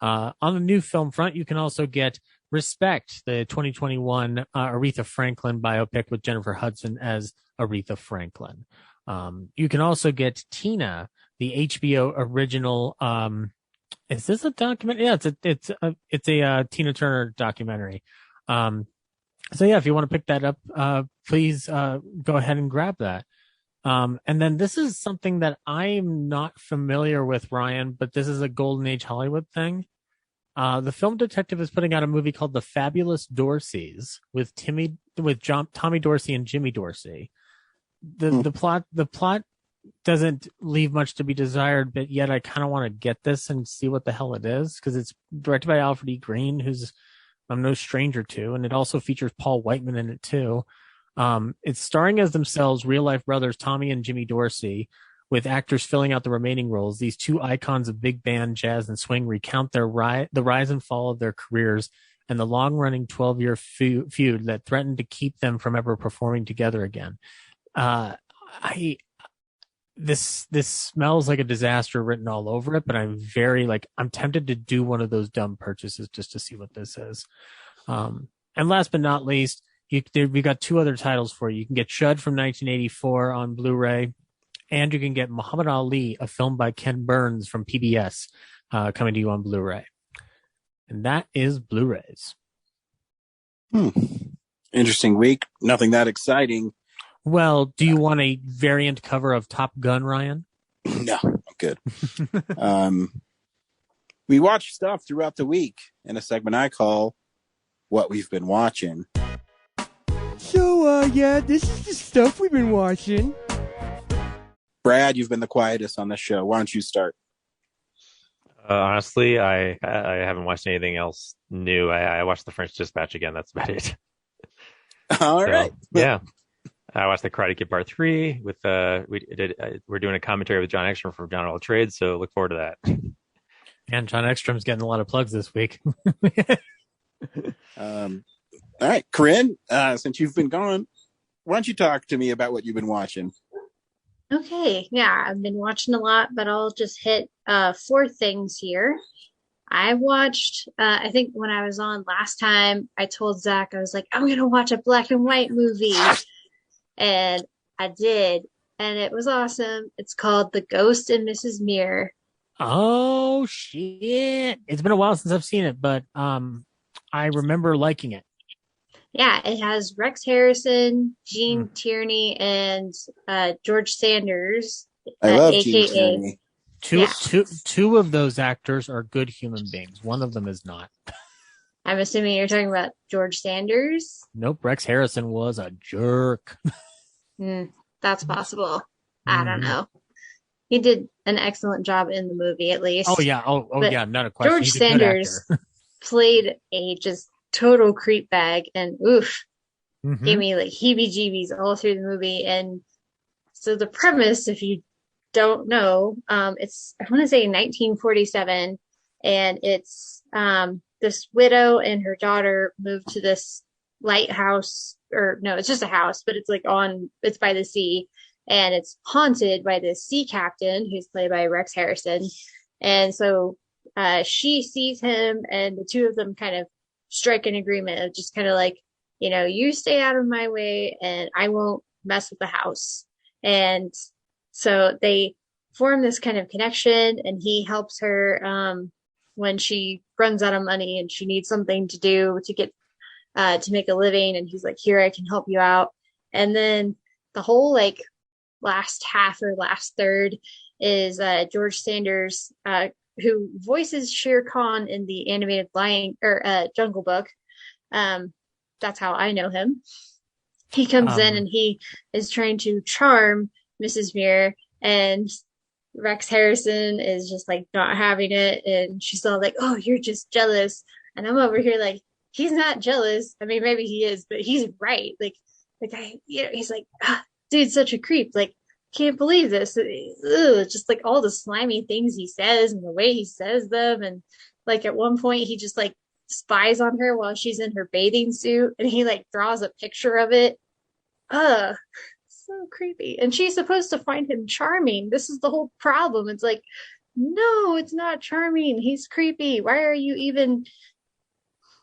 Speaker 3: On the new film front, you can also get Respect, the 2021 Aretha Franklin biopic with Jennifer Hudson as Aretha Franklin. You can also get Tina, the HBO original. Is this a documentary? Yeah, it's a Tina Turner documentary. So yeah, if you want to pick that up, please go ahead and grab that. And then this is something that I'm not familiar with, Ryan, but this is a Golden Age Hollywood thing. The Film Detective is putting out a movie called The Fabulous Dorseys with Tommy Dorsey and Jimmy Dorsey. The plot doesn't leave much to be desired, but yet I kind of want to get this and see what the hell it is, because it's directed by Alfred E. Green, who's I'm no stranger to, and it also features Paul Whiteman in it too. It's starring as themselves real-life brothers Tommy and Jimmy Dorsey, with actors filling out the remaining roles. These 2 icons of big band, jazz, and swing recount the rise and fall of their careers and the long-running 12-year feud that threatened to keep them from ever performing together again. This smells like a disaster written all over it, but I'm tempted to do one of those dumb purchases just to see what this is. And last but not least, we got 2 other titles for you. You can get Chud from 1984 on Blu-ray, and you can get Muhammad Ali, a film by Ken Burns from PBS, coming to you on Blu-ray. And that is Blu-rays.
Speaker 2: Interesting week. Nothing that exciting.
Speaker 3: Well, do you want a variant cover of Top Gun, Ryan?
Speaker 2: No, I'm good. We watch stuff throughout the week in a segment I call What We've Been Watching.
Speaker 6: So, this is the stuff we've been watching.
Speaker 2: Brad, you've been the quietest on this show. Why don't you start?
Speaker 4: Honestly, I haven't watched anything else new. I watched The French Dispatch again. That's about it.
Speaker 2: All right.
Speaker 4: Yeah. I watched the Karate Kid Part 3 with we're doing a commentary with John Ekstrom from John of All Trades, so look forward to that.
Speaker 3: And John Ekstrom's getting a lot of plugs this week.
Speaker 2: All right, Corinne, since you've been gone, why don't you talk to me about what you've been watching?
Speaker 5: Okay, yeah, I've been watching a lot, but I'll just hit four things here. I watched, I think when I was on last time, I told Zach, I was like, I'm gonna watch a black and white movie. And I did, and it was awesome. It's called The Ghost and Mrs. Muir.
Speaker 3: Oh shit! It's been a while since I've seen it, but I remember liking it.
Speaker 5: Yeah, it has Rex Harrison, Gene Tierney, and George Sanders,
Speaker 2: I love
Speaker 5: aka
Speaker 2: Gene Tierney.
Speaker 3: Two of those actors are good human beings. One of them is not.
Speaker 5: I'm assuming you're talking about George Sanders.
Speaker 3: Nope, Rex Harrison was a jerk.
Speaker 5: That's possible. I don't know. He did an excellent job in the movie, at least.
Speaker 3: Oh yeah, yeah, not a question.
Speaker 5: George Sanders played a just total creep bag, and gave me like heebie-jeebies all through the movie. And so the premise, if you don't know, it's, I want to say 1947, and it's this widow and her daughter moved to this lighthouse, or no, it's just a house, but it's like it's by the sea, and it's haunted by this sea captain who's played by Rex Harrison. And so she sees him, and the two of them kind of strike an agreement of just kind of like, you stay out of my way and I won't mess with the house. And so they form this kind of connection, and he helps her when she runs out of money and she needs something to do to get to make a living. And he's like, here, I can help you out. And then the whole like last half or last third is George Sanders, who voices Shere Khan in the animated Jungle Book. That's how I know him. He comes in and he is trying to charm Mrs. Muir, and Rex Harrison is just like not having it, and she's all like, oh, you're just jealous. And I'm over here like, he's not jealous. I mean, maybe he is, but he's right. Like the guy, he's like, dude's such a creep. Like, can't believe this. Just like all the slimy things he says and the way he says them. And like at one point he just like spies on her while she's in her bathing suit, and he like draws a picture of it. So creepy. And she's supposed to find him charming. This is the whole problem. It's like, no, it's not charming. He's creepy. Why are you even?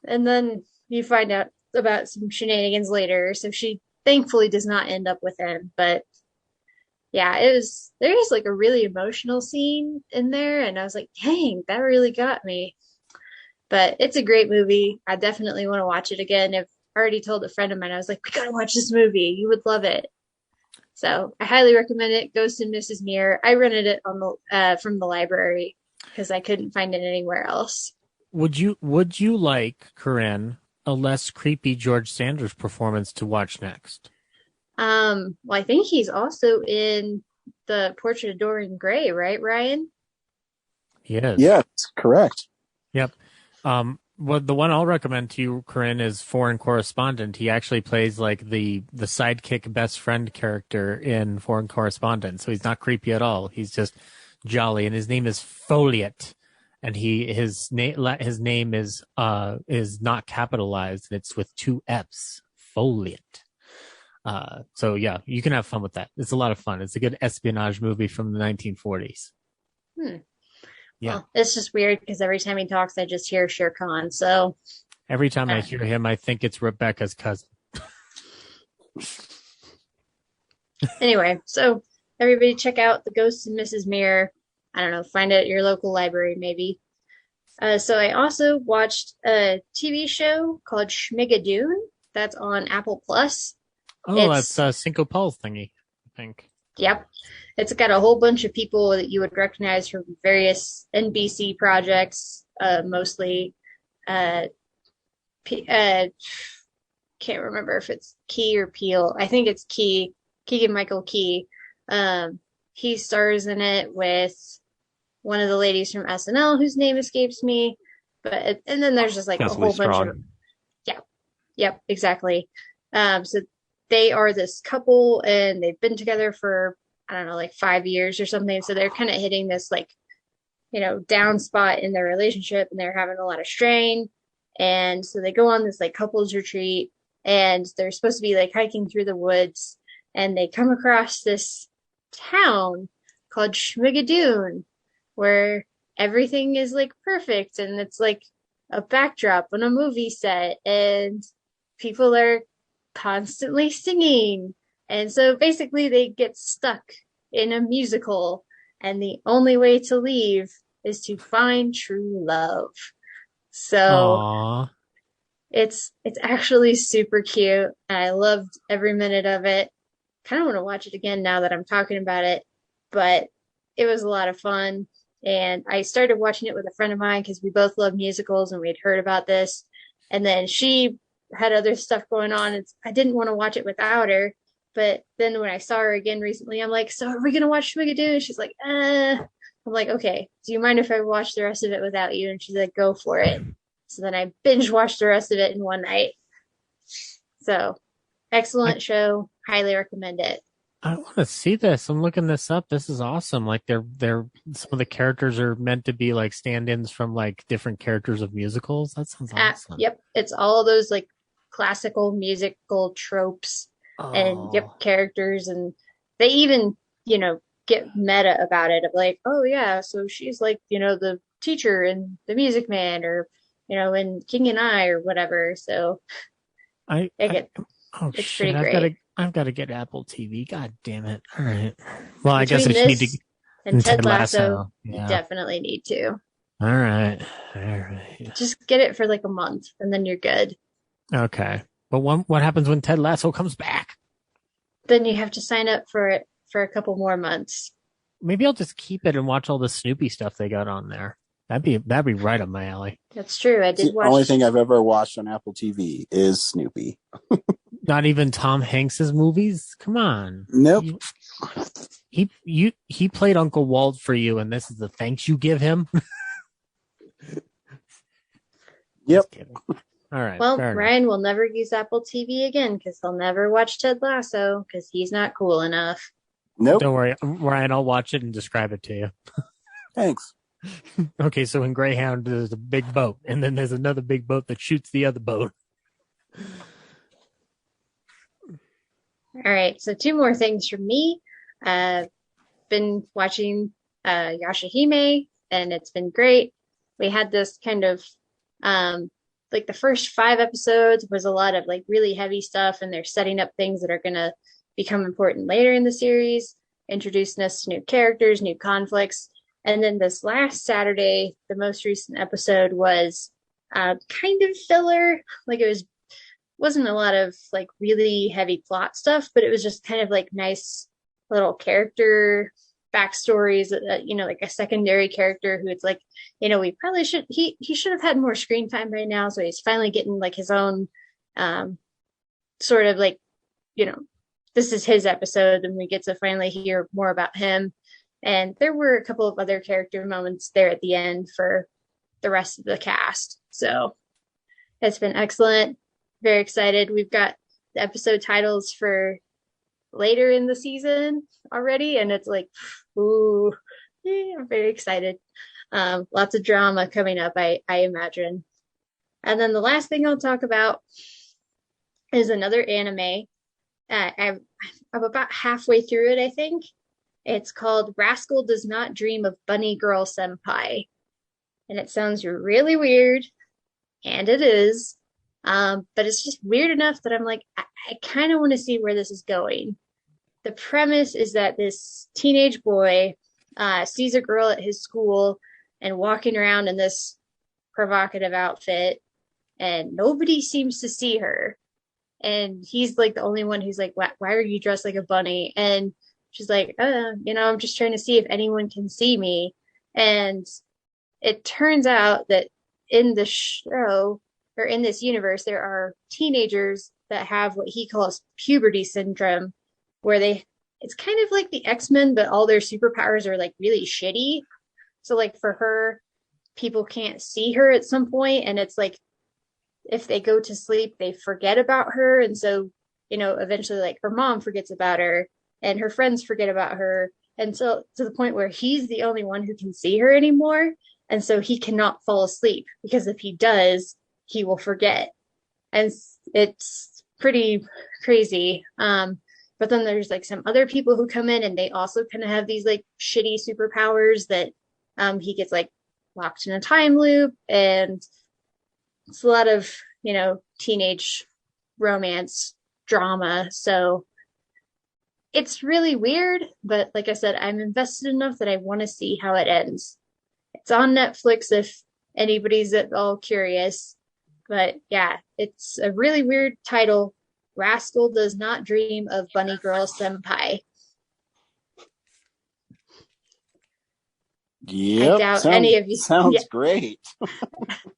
Speaker 5: And then you find out about some shenanigans later. So she thankfully does not end up with him. But yeah, there's like a really emotional scene in there. And I was like, dang, that really got me. But it's a great movie. I definitely want to watch it again. I've already told a friend of mine, I was like, we got to watch this movie. You would love it. So I highly recommend it. Ghost and Mrs. Muir. I rented it on the from the library because I couldn't find it anywhere else.
Speaker 3: Would you like, Corinne, a less creepy George Sanders performance to watch next?
Speaker 5: Well, I think he's also in the Portrait of Dorian Gray, right, Ryan?
Speaker 3: He is.
Speaker 2: Yes, correct.
Speaker 3: Yep. Well, the one I'll recommend to you, Corinne, is Foreign Correspondent. He actually plays like the sidekick best friend character in Foreign Correspondent. So he's not creepy at all. He's just jolly, and his name is Folliot, and his name is not capitalized, and it's with two F's. Folliot. So yeah, you can have fun with that. It's a lot of fun. It's a good espionage movie from the 1940s. Yeah,
Speaker 5: well, it's just weird because every time he talks, I just hear Shere Khan. So
Speaker 3: every time I hear him, I think it's Rebecca's cousin.
Speaker 5: Anyway, so everybody check out The Ghost and Mrs. Muir. I don't know, find it at your local library, maybe. So I also watched a TV show called Schmigadoon. That's on Apple Plus.
Speaker 3: Oh, that's Cinco Paul's thingy, I think.
Speaker 5: Yep. It's got a whole bunch of people that you would recognize from various NBC projects, mostly. Can't remember if it's Key or Peele. I think it's Key. Keegan-Michael Key. He stars in it with one of the ladies from SNL whose name escapes me. And then there's just like a whole bunch of. Yep, exactly. So they are this couple, and they've been together for, I don't know, like 5 years or something. So they're kind of hitting this like, down spot in their relationship, and they're having a lot of strain. And so they go on this like couples retreat, and they're supposed to be like hiking through the woods, and they come across this town called Schmigadoon, where everything is like perfect and it's like a backdrop on a movie set and people are constantly singing. And so basically they get stuck in a musical and the only way to leave is to find true love. So
Speaker 3: Aww.
Speaker 5: It's actually super cute. I loved every minute of it. Kind of want to watch it again now that I'm talking about it, but it was a lot of fun. And I started watching it with a friend of mine because we both love musicals and we'd heard about this. And then she had other stuff going on. I didn't want to watch it without her. But then when I saw her again recently, I'm like, so are we going to watch Schmigadoon? She's like, I'm like, okay, do you mind if I watch the rest of it without you? And she's like, go for it. So then I binge watched the rest of it in one night. So excellent show. Highly recommend it.
Speaker 3: I want to see this. I'm looking this up. This is awesome. Like they're some of the characters are meant to be like stand-ins from like different characters of musicals. That sounds awesome.
Speaker 5: Yep. It's all of those like classical musical tropes and characters, and they even, get meta about it of like, oh yeah, so she's like, the teacher in The Music Man, or in King and I, or whatever. So it's pretty great.
Speaker 3: I've got to get Apple TV. God damn it! All right. Well, I guess I should need to.
Speaker 5: And Ted Lasso, you definitely need to.
Speaker 3: All right.
Speaker 5: Just get it for like a month, and then you're good.
Speaker 3: Okay. But what happens when Ted Lasso comes back?
Speaker 5: Then you have to sign up for it for a couple more months.
Speaker 3: Maybe I'll just keep it and watch all the Snoopy stuff they got on there. That'd be right up my alley.
Speaker 5: That's true. I did watch.
Speaker 2: The only thing I've ever watched on Apple TV is Snoopy.
Speaker 3: Not even Tom Hanks's movies? Come on.
Speaker 2: Nope.
Speaker 3: He played Uncle Walt for you, and this is the thanks you give him?
Speaker 2: Yep.
Speaker 3: All right.
Speaker 5: Well, Ryan will never use Apple TV again because he'll never watch Ted Lasso because he's not cool enough.
Speaker 2: Nope.
Speaker 3: Don't worry, Ryan, I'll watch it and describe it to you.
Speaker 2: Thanks.
Speaker 3: Okay, so in Greyhound, there's a big boat, and then there's another big boat that shoots the other boat.
Speaker 5: All right, so 2 more things from me. Been watching Yashahime, and it's been great. We had this kind of, like the first 5 episodes was a lot of like really heavy stuff, and they're setting up things that are going to become important later in the series, introducing us to new characters, new conflicts. And then this last Saturday, the most recent episode was kind of filler. Like wasn't a lot of like really heavy plot stuff, but it was just kind of like nice little character backstories, like a secondary character who it's like, we probably he should have had more screen time by now. So he's finally getting like his own sort of like, this is his episode and we get to finally hear more about him. And there were a couple of other character moments there at the end for the rest of the cast. So it's been excellent. Very excited. We've got the episode titles for later in the season already. And it's like, ooh, yeah, I'm very excited. Lots of drama coming up, I imagine. And then the last thing I'll talk about is another anime. I'm about halfway through it, I think. It's called Rascal Does Not Dream of Bunny Girl Senpai. And it sounds really weird, and it is. But it's just weird enough that I'm like, I kind of want to see where this is going. The premise is that this teenage boy sees a girl at his school and walking around in this provocative outfit, and nobody seems to see her. And he's like the only one who's like, why are you dressed like a bunny? And she's like, I'm just trying to see if anyone can see me. And it turns out that in the show, or in this universe, there are teenagers that have what he calls puberty syndrome, where it's kind of like the X-Men, but all their superpowers are like really shitty. So like for her, people can't see her at some point, and it's like, if they go to sleep, they forget about her. And so, eventually like her mom forgets about her and her friends forget about her. And so to the point where he's the only one who can see her anymore. And so he cannot fall asleep because if he does, he will forget. And it's pretty crazy. But then there's like some other people who come in and they also kind of have these like shitty superpowers that he gets like locked in a time loop, and it's a lot of, teenage romance drama. So it's really weird, but like I said, I'm invested enough that I want to see how it ends. It's on Netflix if anybody's at all curious. But yeah, it's a really weird title. Rascal Does Not Dream of Bunny Girl Senpai.
Speaker 2: Yep,
Speaker 5: I doubt any of you
Speaker 2: sounds great.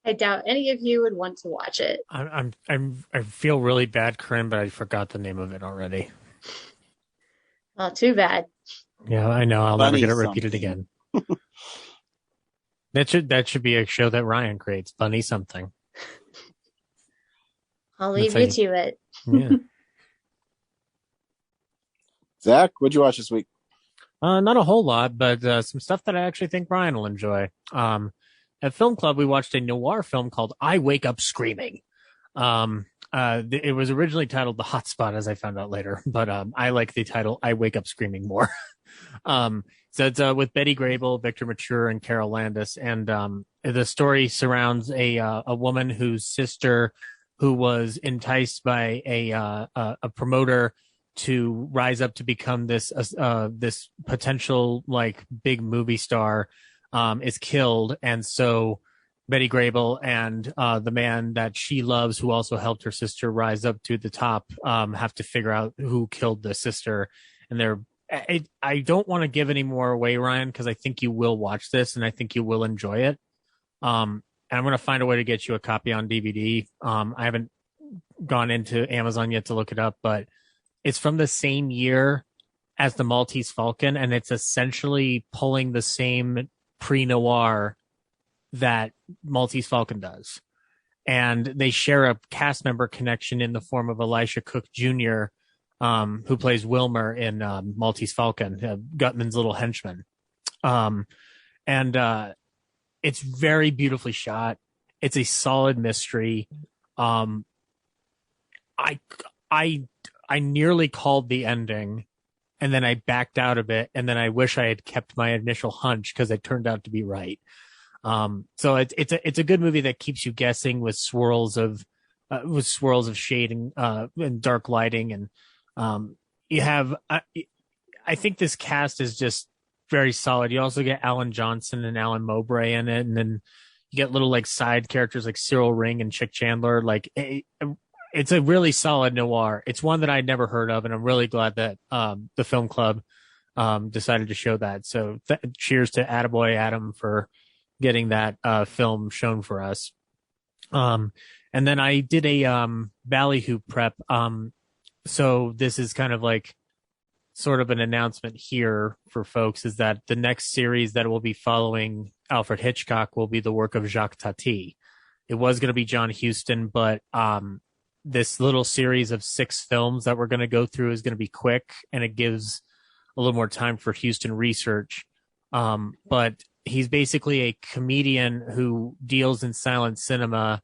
Speaker 5: I doubt any of you would want to watch it.
Speaker 3: I feel really bad, Corinne, but I forgot the name of it already.
Speaker 5: Well, too bad.
Speaker 3: Yeah, I know. I'll
Speaker 2: Bunny
Speaker 3: never get it repeated again. That should be a show that Ryan creates. Bunny something.
Speaker 5: I'll leave you to it.
Speaker 3: Yeah.
Speaker 2: Zach, what'd you watch this week?
Speaker 3: Not a whole lot, but some stuff that I actually think Ryan will enjoy. At Film Club, we watched a noir film called I Wake Up Screaming. It was originally titled The Hotspot, as I found out later, but I like the title I Wake Up Screaming more. So it's with Betty Grable, Victor Mature, and Carol Landis, and the story surrounds a woman whose sister, who was enticed by a promoter to rise up to become this potential like big movie star, is killed, and so Betty Grable and the man that she loves, who also helped her sister rise up to the top, have to figure out who killed the sister. And I don't want to give any more away, Ryan, because I think you will watch this and I think you will enjoy it. And I'm going to find a way to get you a copy on DVD. I haven't gone into Amazon yet to look it up, but it's from the same year as The Maltese Falcon, and it's essentially pulling the same pre-noir that Maltese Falcon does. And they share a cast member connection in the form of Elisha Cook Jr., who plays Wilmer in Maltese Falcon, Gutman's little henchman. And it's very beautifully shot. It's a solid mystery. I nearly called the ending, and then I backed out of it, and then I wish I had kept my initial hunch because it turned out to be right. So it's a good movie that keeps you guessing with swirls of shading and dark lighting, and you have I think this cast is just very solid. You also get Alan Johnson and Alan Mowbray in it, and then you get little like side characters like Cyril Ring and Chick Chandler. Like it's a really solid noir. It's one that I'd never heard of, and I'm really glad that the Film Club decided to show that. So cheers to Attaboy Adam for getting that film shown for us. And then I did a Ballyhoo prep. So this is kind of like sort of an announcement here for folks, is that the next series that will be following Alfred Hitchcock will be the work of Jacques Tati. It was going to be John Huston, but this little series of 6 films that we're going to go through is going to be quick, and it gives a little more time for Huston research. But he's basically a comedian who deals in silent cinema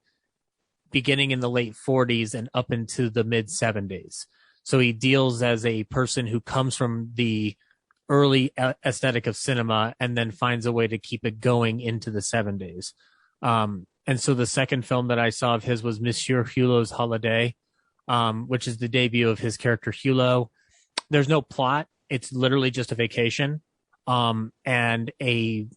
Speaker 3: beginning in the late 40s and up into the mid 70s. So he deals as a person who comes from the early aesthetic of cinema and then finds a way to keep it going into the 70s. And so the second film that I saw of his was Monsieur Hulot's Holiday, which is the debut of his character Hulot. There's no plot. It's literally just a vacation, and a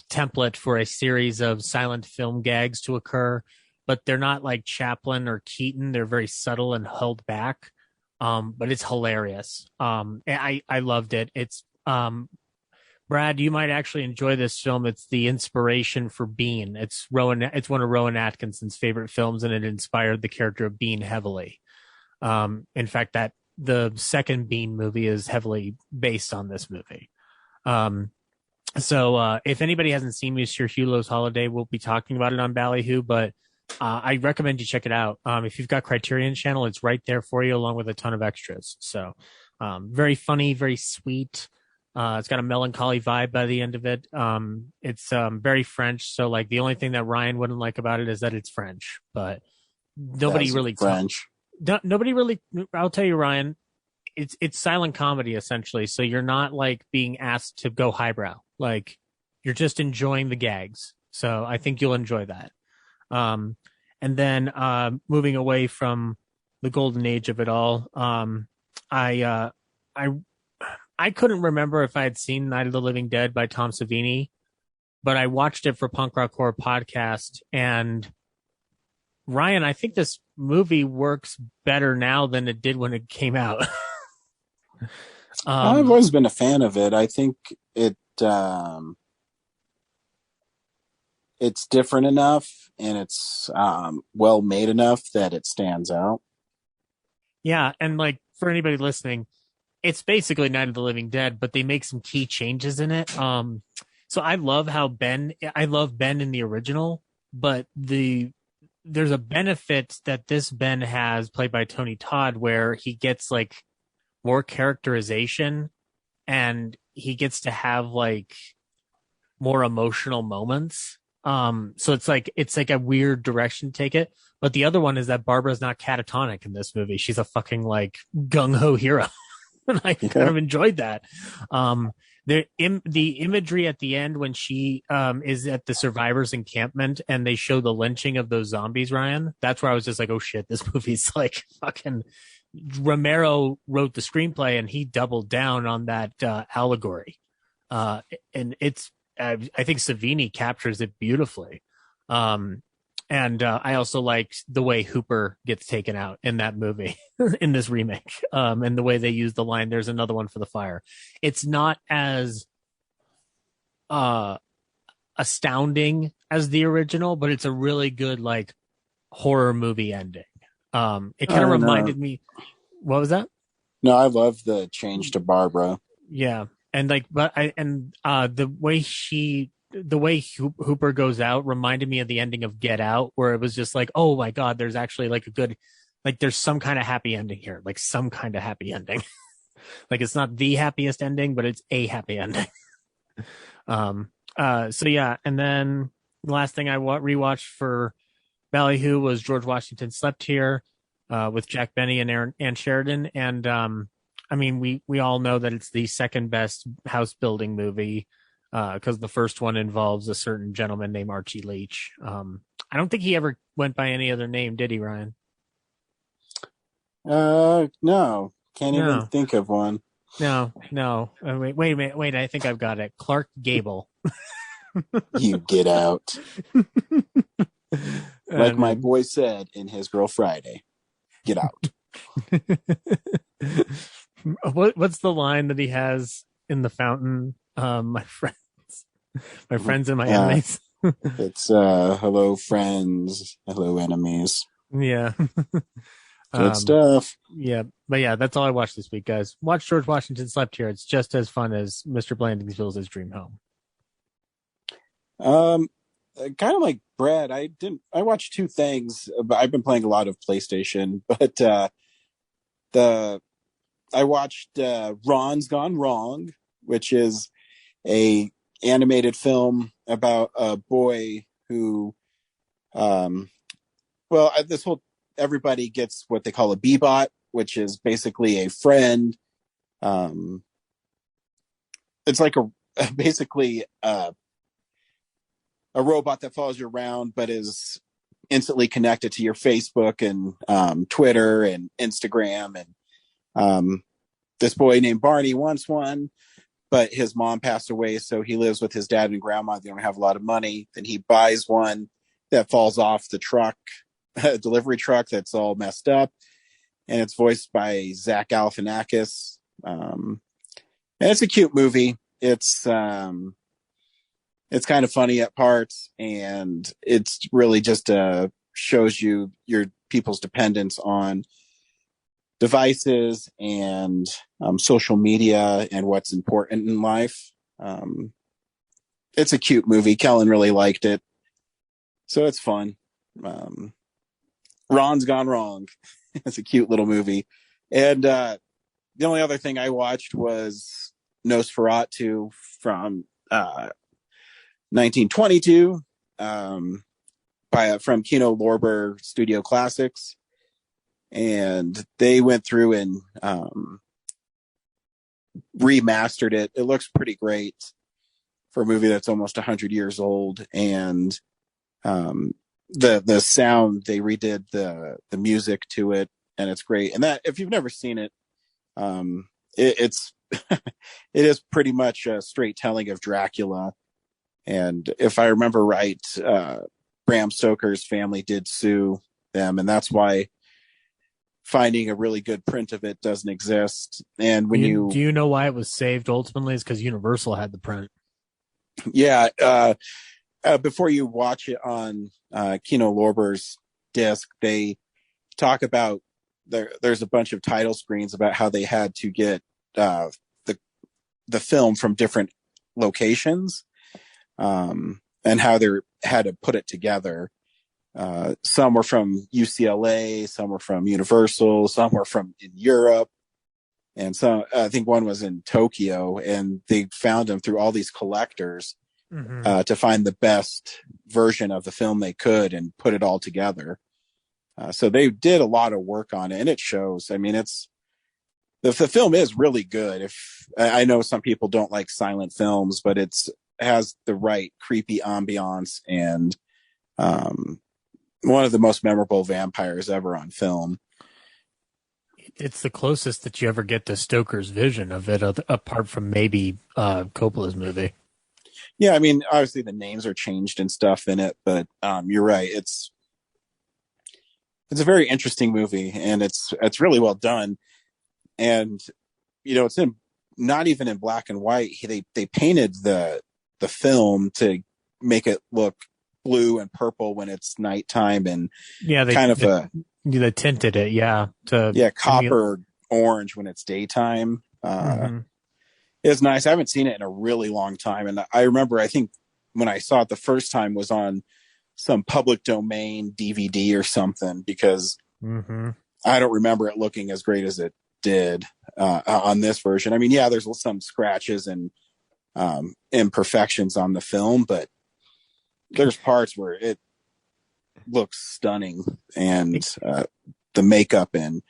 Speaker 3: template for a series of silent film gags to occur, but they're not like Chaplin or Keaton. They're very subtle and held back, but it's hilarious. I loved it. It's Brad, you might actually enjoy this film. It's the inspiration for Bean. It's one of Rowan Atkinson's favorite films, and it inspired the character of Bean heavily. In fact, that the second Bean movie is heavily based on this movie. So if anybody hasn't seen Monsieur Hulot's Holiday, we'll be talking about it on Ballyhoo, but I recommend you check it out. If you've got Criterion Channel, it's right there for you, along with a ton of extras. So very funny, very sweet. It's got a melancholy vibe by the end of it. It's very French. So like the only thing that Ryan wouldn't like about it is that it's French, but nobody really
Speaker 2: French.
Speaker 3: Nobody really, I'll tell you, Ryan, it's silent comedy essentially. So you're not like being asked to go highbrow. Like you're just enjoying the gags. So I think you'll enjoy that. And then moving away from the golden age of it all, I couldn't remember if I had seen Night of the Living Dead by Tom Savini, but I watched it for Punk Rock Horror Podcast. And Ryan, I think this movie works better now than it did when it came out.
Speaker 2: I've always been a fan of it. I think it's different enough and it's well made enough that it stands out.
Speaker 3: Yeah, and like for anybody listening, it's basically Night of the Living Dead, but they make some key changes in it. So I love Ben in the original, but there's a benefit that this Ben has, played by Tony Todd, where he gets like more characterization and he gets to have like more emotional moments. So it's like a weird direction to take it. But the other one is that Barbara's not catatonic in this movie. She's a fucking like gung-ho hero. And I kind of enjoyed that. The imagery at the end when she is at the survivors encampment and they show the lynching of those zombies, Ryan, that's where I was just like, oh shit, this movie's like fucking. Romero wrote the screenplay and he doubled down on that allegory. And it's, I think Savini captures it beautifully. And I also liked the way Hooper gets taken out in that movie, in this remake, and the way they use the line, "There's another one for the fire." It's not as astounding as the original, but it's a really good like horror movie ending. It kind of reminded me. What was that?
Speaker 2: No, I love the change to Barbara.
Speaker 3: Yeah, and like, the way Hooper goes out reminded me of the ending of Get Out, where it was just like, oh my God, there's actually like a good, like there's some kind of happy ending here, like some kind of happy ending. Like it's not the happiest ending, but it's a happy ending. So yeah, and then the last thing I rewatched for Ballyhoo was George Washington Slept Here, with Jack Benny and Ann Sheridan, and I mean we all know that it's the second best house building movie. Because the first one involves a certain gentleman named Archie Leach. I don't think he ever went by any other name, did he, Ryan?
Speaker 2: No. Can't even think of one.
Speaker 3: No. Wait a minute. Wait, I think I've got it. Clark Gable.
Speaker 2: You get out. Like my boy said in his Girl Friday. Get out.
Speaker 3: What's the line that he has in the fountain? My friends and my enemies.
Speaker 2: It's hello friends, hello enemies.
Speaker 3: Yeah.
Speaker 2: Good stuff.
Speaker 3: Yeah, but yeah, that's all I watched this week, guys. Watch George Washington Slept Here. It's just as fun as Mr. Blandingsville's Dream Home.
Speaker 2: Kind of like Brad, I watched two things. I've been playing a lot of PlayStation, but I watched Ron's Gone Wrong, which is a animated film about a boy who, everybody gets what they call a Bebot, which is basically a friend. It's like basically a robot that follows you around, but is instantly connected to your Facebook and Twitter and Instagram. And this boy named Barney wants one, but his mom passed away, so he lives with his dad and grandma. They don't have a lot of money. Then he buys one that falls off the truck, delivery truck that's all messed up, and it's voiced by Zach Galifianakis. And it's a cute movie. It's kind of funny at parts, and it's really just shows you your people's dependence on devices and social media and what's important in life. It's a cute movie. Kellen really liked it, so it's fun. Ron's Gone Wrong. It's a cute little movie. And the only other thing I watched was Nosferatu from 1922 from Kino Lorber Studio Classics. And they went through and remastered it. It looks pretty great for a movie that's almost 100 years old. And the sound, they redid the music to it, and it's great. And that, if you've never seen it, it's it is pretty much a straight telling of Dracula. And if I remember right, Bram Stoker's family did sue them, and that's why finding a really good print of it doesn't exist. And when do
Speaker 3: you know why it was saved ultimately? Is because Universal had the print.
Speaker 2: Yeah. Before you watch it on Kino Lorber's disc, they talk about there's a bunch of title screens about how they had to get the film from different locations, and how they had to put it together. Some were from UCLA, some were from Universal, some were from in Europe, and some, I think one was in Tokyo, and they found them through all these collectors to find the best version of the film they could and put it all together. So they did a lot of work on it, and it shows. I mean, the film is really good. If I know some people don't like silent films, but it has the right creepy ambiance, and one of the most memorable vampires ever on film.
Speaker 3: It's the closest that you ever get to Stoker's vision of it, apart from maybe Coppola's movie.
Speaker 2: Yeah, I mean, obviously the names are changed and stuff in it, but you're right. It's a very interesting movie, and it's really well done. And it's not even in black and white. They painted the film to make it look blue and purple when it's nighttime, and
Speaker 3: they tinted it,
Speaker 2: copper orange when it's daytime. It's nice. I haven't seen it in a really long time, and I remember, I think when I saw it the first time was on some public domain DVD or something, because I don't remember it looking as great as it did on this version. I mean, yeah, there's some scratches and imperfections on the film, but there's parts where it looks stunning, and the makeup, and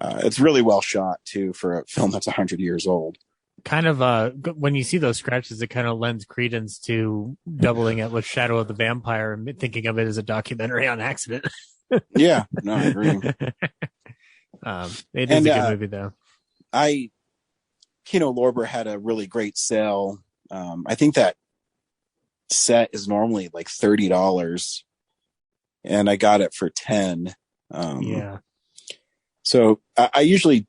Speaker 2: it's really well shot too for a film that's 100 years old.
Speaker 3: Kind of when you see those scratches, it kind of lends credence to doubling it with Shadow of the Vampire and thinking of it as a documentary on accident.
Speaker 2: Yeah, no, I agree.
Speaker 3: It is a good movie, though.
Speaker 2: Kino Lorber had a really great sale. I think that set is normally like $30, and I got it for $10. So I usually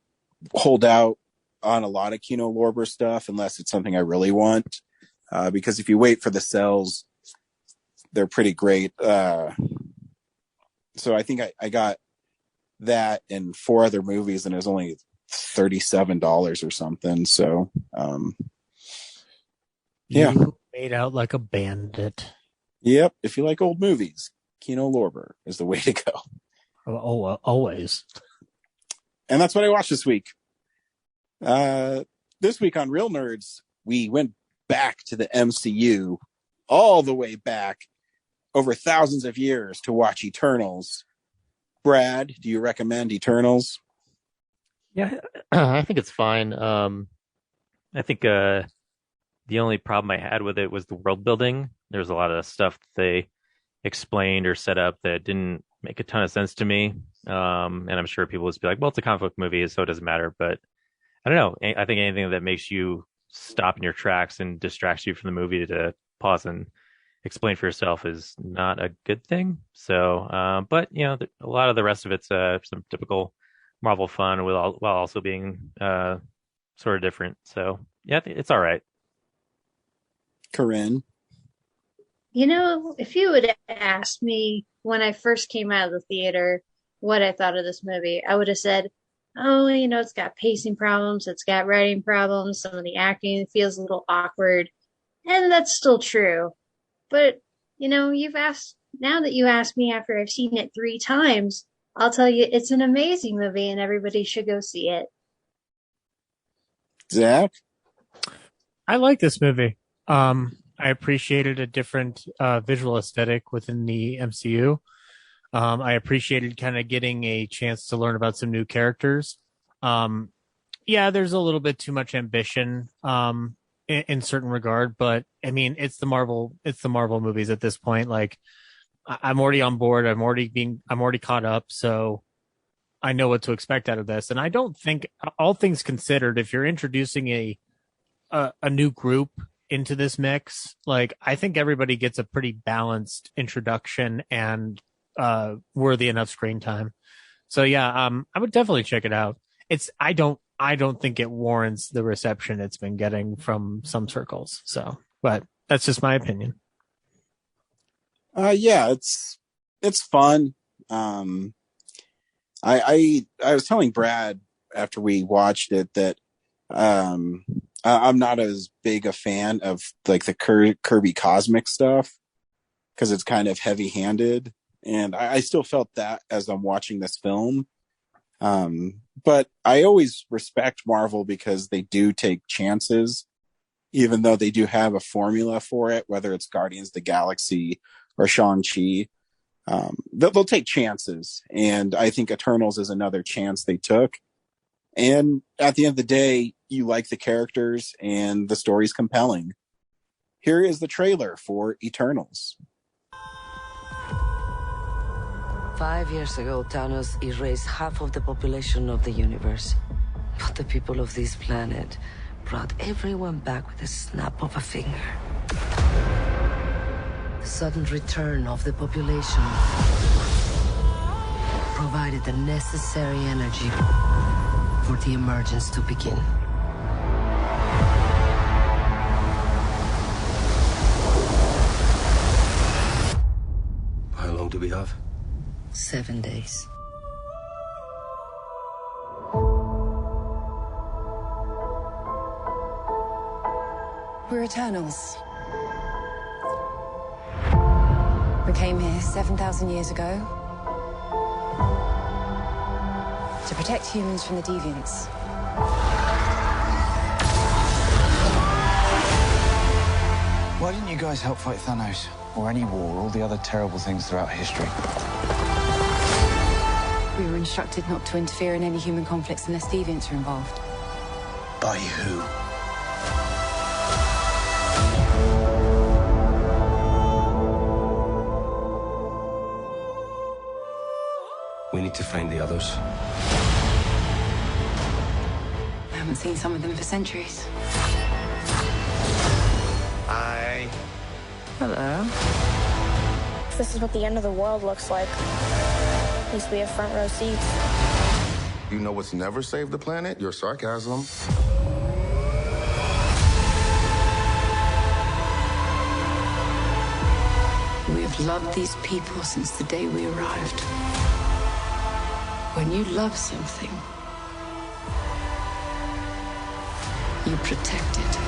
Speaker 2: hold out on a lot of Kino Lorber stuff unless it's something I really want, because if you wait for the sales, they're pretty great. So I think I got that and 4 other movies, and it was only $37 or something. So
Speaker 3: you made out like a bandit.
Speaker 2: Yep. If you like old movies, Kino Lorber is the way to go.
Speaker 3: Oh, always.
Speaker 2: And that's what I watched this week. This week on Real Nerds, we went back to the MCU, all the way back over thousands of years, to watch Eternals. Brad, do you recommend Eternals?
Speaker 4: Yeah, I think it's fine. I think the only problem I had with it was the world building. There's a lot of stuff that they explained or set up that didn't make a ton of sense to me. And I'm sure people would be like, well, it's a comic book movie, so it doesn't matter. But I don't know. I think anything that makes you stop in your tracks and distracts you from the movie to pause and explain for yourself is not a good thing. So, but a lot of the rest of it's some typical Marvel fun while also being sort of different. So yeah, it's all right.
Speaker 2: Corinne,
Speaker 5: if you would have asked me when I first came out of the theater what I thought of this movie, I would have said, oh, it's got pacing problems, it's got writing problems, some of the acting feels a little awkward, and that's still true. But, now that you asked me after I've seen it 3 times, I'll tell you it's an amazing movie and everybody should go see it.
Speaker 2: Zach?
Speaker 3: I like this movie. I appreciated a different visual aesthetic within the MCU. I appreciated kind of getting a chance to learn about some new characters. Yeah, there's a little bit too much ambition in certain regard, but I mean, it's the Marvel movies at this point. Like I'm already on board. I'm already caught up, so I know what to expect out of this. And I don't think, all things considered, if you're introducing a new group into this mix, like I think everybody gets a pretty balanced introduction and worthy enough screen time. So yeah, I would definitely check it out. I don't think it warrants the reception it's been getting from some circles. So, but that's just my opinion.
Speaker 2: Yeah, it's fun. I was telling Brad after we watched it that I'm not as big a fan of like the Kirby Cosmic stuff because it's kind of heavy-handed, and I still felt that as I'm watching this film. But I always respect Marvel because they do take chances, even though they do have a formula for it, whether it's Guardians of the Galaxy or Shang-Chi. They'll take chances, and I think Eternals is another chance they took. And at the end of the day, you like the characters and the story's compelling. Here is the trailer for Eternals.
Speaker 7: 5 years ago, Thanos erased half of the population of the universe. But the people of this planet brought everyone back with a snap of a finger. The sudden return of the population provided the necessary energy for the emergence to begin.
Speaker 8: How long do we have?
Speaker 7: 7 days.
Speaker 9: We're Eternals. We came here 7,000 years ago to protect humans from the deviants.
Speaker 10: Why didn't you guys help fight Thanos? Or any war, or all the other terrible things throughout history?
Speaker 9: We were instructed not to interfere in any human conflicts unless deviants are involved.
Speaker 10: By who?
Speaker 8: We need to find the others.
Speaker 9: I haven't seen some of them for centuries.
Speaker 8: Hi.
Speaker 7: Hello.
Speaker 11: If this is what the end of the world looks like, at least we have front row seats.
Speaker 12: You know what's never saved the planet? Your sarcasm.
Speaker 9: We've loved these people since the day we arrived. When you love something, you protect it.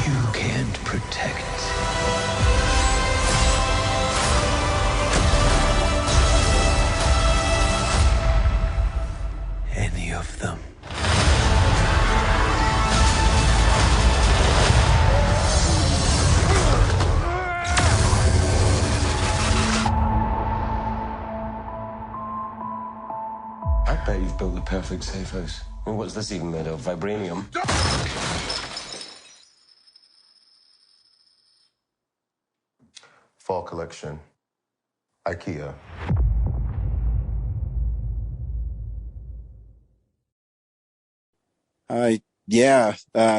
Speaker 10: You can't protect. Any of them.
Speaker 8: I bet you've built the perfect safe house. I mean, what's this even made of? Vibranium?
Speaker 12: Fall collection. IKEA.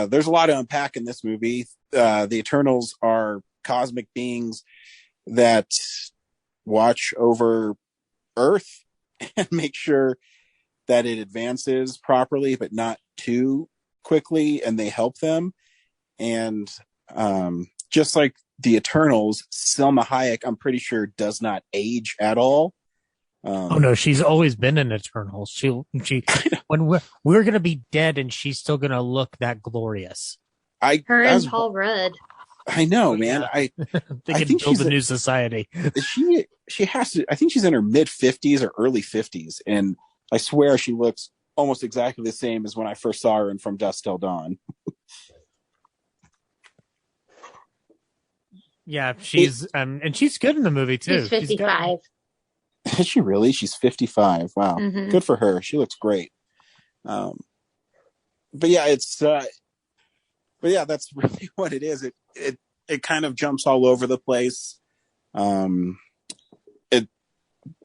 Speaker 2: There's a lot to unpack in this movie. The Eternals are cosmic beings that watch over Earth and make sure that it advances properly, but not too quickly, and they help them. And just like the Eternals, Selma Hayek, I'm pretty sure, does not age at all.
Speaker 3: Oh no, she's always been an Eternal. She when we're gonna be dead, and she's still gonna look that glorious.
Speaker 5: Her and Paul Rudd.
Speaker 2: I know, man. I think
Speaker 3: build a new society.
Speaker 2: She has to. I think she's in her mid 50s or early 50s, and I swear she looks almost exactly the same as when I first saw her in From Dusk Till Dawn.
Speaker 3: Yeah, she's and she's good in the movie too.
Speaker 5: She's 55.
Speaker 2: Is she really? She's 55. Wow.
Speaker 5: Mhm.
Speaker 2: Good for her. She looks great. But yeah, that's really what it is. It kind of jumps all over the place. It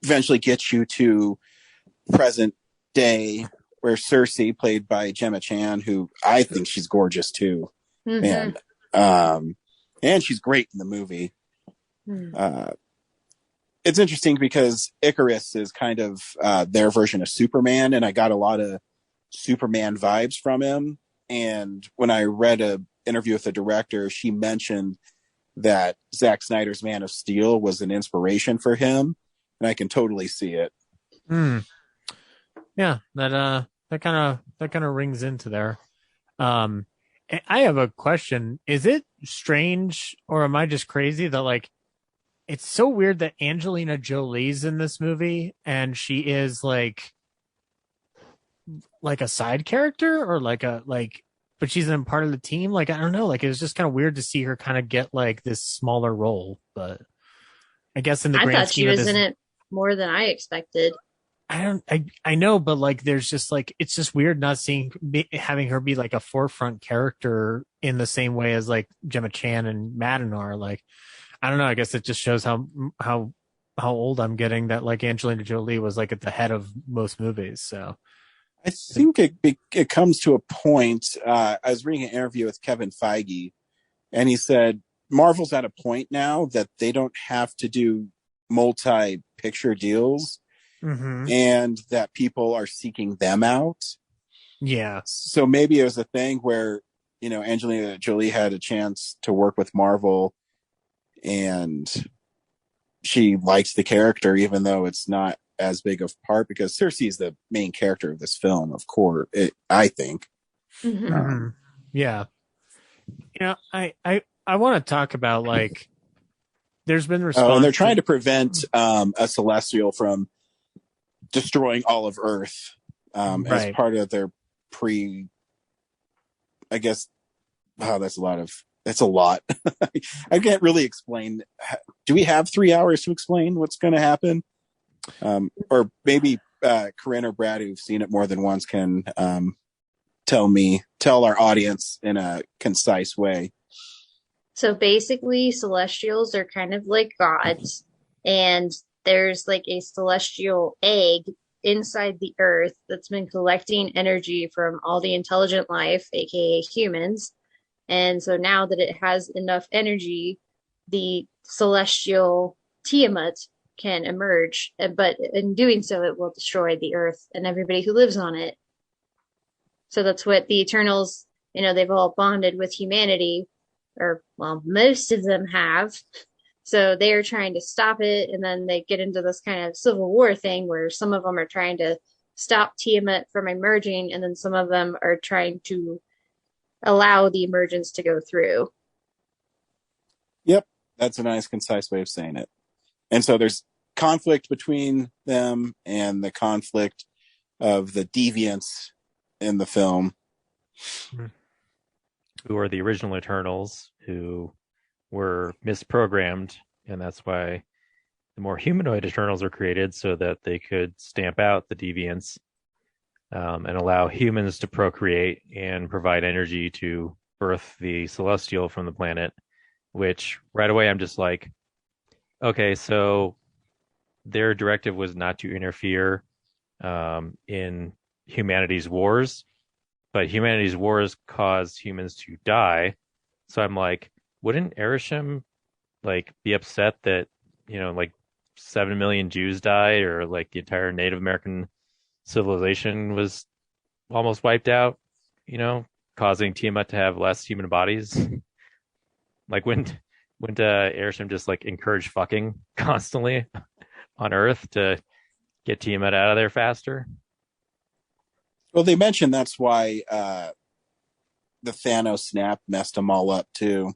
Speaker 2: eventually gets you to present day, where Cersei, played by Gemma Chan, who I think she's gorgeous too,
Speaker 5: Mhm.
Speaker 2: and she's great in the movie. It's interesting because Icarus is kind of their version of Superman, and I got a lot of Superman vibes from him. And when I read an interview with the director, she mentioned that Zack Snyder's Man of Steel was an inspiration for him, and I can totally see it.
Speaker 3: Yeah, that kind of rings into there. I have a question. Is it strange, or am I just crazy that like it's so weird that Angelina Jolie's in this movie and she is like a side character, or but she's in part of the team? Like, I don't know. Like, it was just kind of weird to see her kind of get like this smaller role, but I guess in the
Speaker 5: I
Speaker 3: grand
Speaker 5: thought she
Speaker 3: scheme of
Speaker 5: was
Speaker 3: this,
Speaker 5: in it more than I expected.
Speaker 3: I know, but like, there's just like, it's just weird not having her be like a forefront character in the same way as like Gemma Chan and Madden are. Like, I don't know. I guess it just shows how old I'm getting, that like Angelina Jolie was like at the head of most movies. So
Speaker 2: I think it comes to a point. I was reading an interview with Kevin Feige, and he said Marvel's at a point now that they don't have to do multi-picture deals, and that people are seeking them out.
Speaker 3: Yeah.
Speaker 2: So maybe it was a thing where, Angelina Jolie had a chance to work with Marvel, and she liked the character, even though it's not as big of part, because Cersei is the main character of this film, of course, I think.
Speaker 3: Yeah. I want to talk about, like, there's been response.
Speaker 2: And they're trying to prevent a Celestial from destroying all of Earth as part of their I guess. Wow, that's a lot. I can't really explain. Do we have 3 hours to explain what's going to happen? Or maybe Corinne or Brad, who've seen it more than once, can tell our audience in a concise way.
Speaker 5: So basically, Celestials are kind of like gods, and there's like a celestial egg inside the earth that's been collecting energy from all the intelligent life, aka humans. And so now that it has enough energy, the celestial Tiamat can emerge, but in doing so, it will destroy the earth and everybody who lives on it. So that's what the Eternals, they've all bonded with humanity, or, well, most of them have. So they're trying to stop it, and then they get into this kind of civil war thing where some of them are trying to stop Tiamat from emerging, and then some of them are trying to allow the emergence to go through.
Speaker 2: Yep, that's a nice, concise way of saying it. And so there's conflict between them and the conflict of the deviants in the film.
Speaker 4: Who are the original Eternals, who were misprogrammed, and that's why the more humanoid Eternals were created, so that they could stamp out the deviants and allow humans to procreate and provide energy to birth the Celestial from the planet. Which right away I'm just like, okay, so their directive was not to interfere in humanity's wars, but humanity's wars cause humans to die. So I'm like, wouldn't Erisham like be upset that 7 million Jews died, or like the entire Native American civilization was almost wiped out, causing Tiamat to have less human bodies? Like, wouldn't Erisham just like encourage fucking constantly on Earth to get Tiamat out of there faster?
Speaker 2: Well, they mentioned that's why the Thanos snap messed them all up too.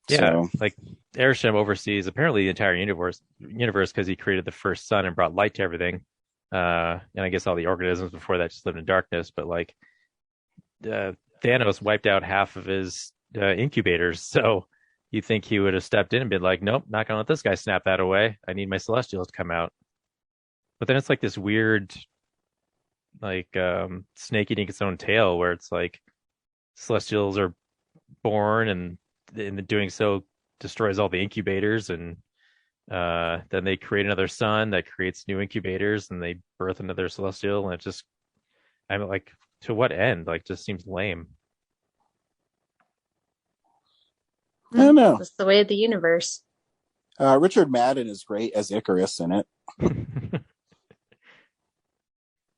Speaker 4: Yeah, so. Like Erisham oversees apparently the entire universe because he created the first sun and brought light to everything. And I guess all the organisms before that just lived in darkness. But like Thanos wiped out half of his incubators, so you'd think he would have stepped in and been like, nope, not gonna let this guy snap that away. I need my Celestials to come out. But then it's like this weird, like snake eating its own tail, where it's like Celestials are born, and in doing so destroys all the incubators, and then they create another sun that creates new incubators, and they birth another Celestial, and it just, I'm like, to what end? Like, just seems lame.
Speaker 2: I don't know.
Speaker 5: That's the way of the universe.
Speaker 2: Richard Madden is great as Icarus in it.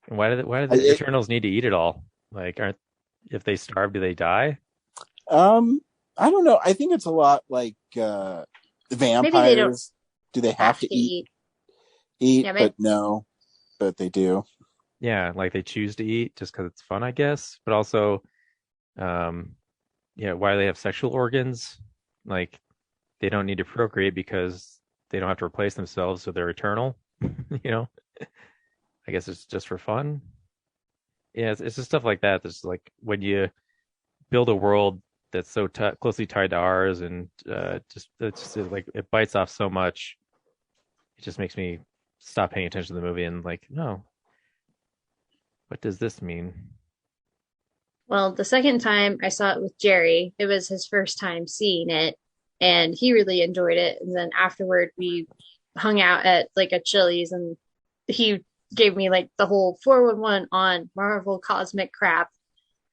Speaker 4: Why do the Eternals need to eat it all? Like, if they starve, do they die?
Speaker 2: I don't know. I think it's a lot like vampires.
Speaker 5: Maybe they don't.
Speaker 2: Do they have to eat? Yeah, but no, but they do.
Speaker 4: Yeah, like they choose to eat just because it's fun, I guess. But also, why do they have sexual organs? Like, they don't need to procreate because they don't have to replace themselves, so they're eternal. I guess it's just for fun. Yeah, it's just stuff like that. That's like when you build a world that's so closely tied to ours, and it's like it bites off so much. It just makes me stop paying attention to the movie and like, no, what does this mean?
Speaker 5: Well, the second time I saw it with Jerry, it was his first time seeing it, and he really enjoyed it. And then afterward, we hung out at like a Chili's, and he gave me like the whole 411 on Marvel cosmic crap.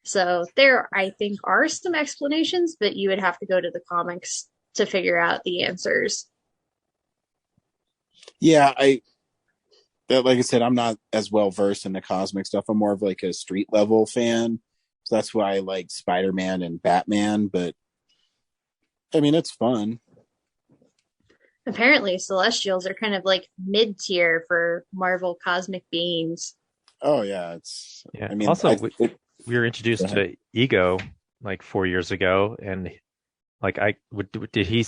Speaker 5: So there, I think, are some explanations, but you would have to go to the comics to figure out the answers.
Speaker 2: Yeah, like I said, I'm not as well versed in the cosmic stuff. I'm more of like a street level fan. So that's why I like Spider-Man and Batman, but I mean, it's fun.
Speaker 5: Apparently, Celestials are kind of like mid-tier for Marvel cosmic beings.
Speaker 2: Oh, yeah. I mean,
Speaker 4: also, we were introduced to Ego like 4 years ago, and like, did he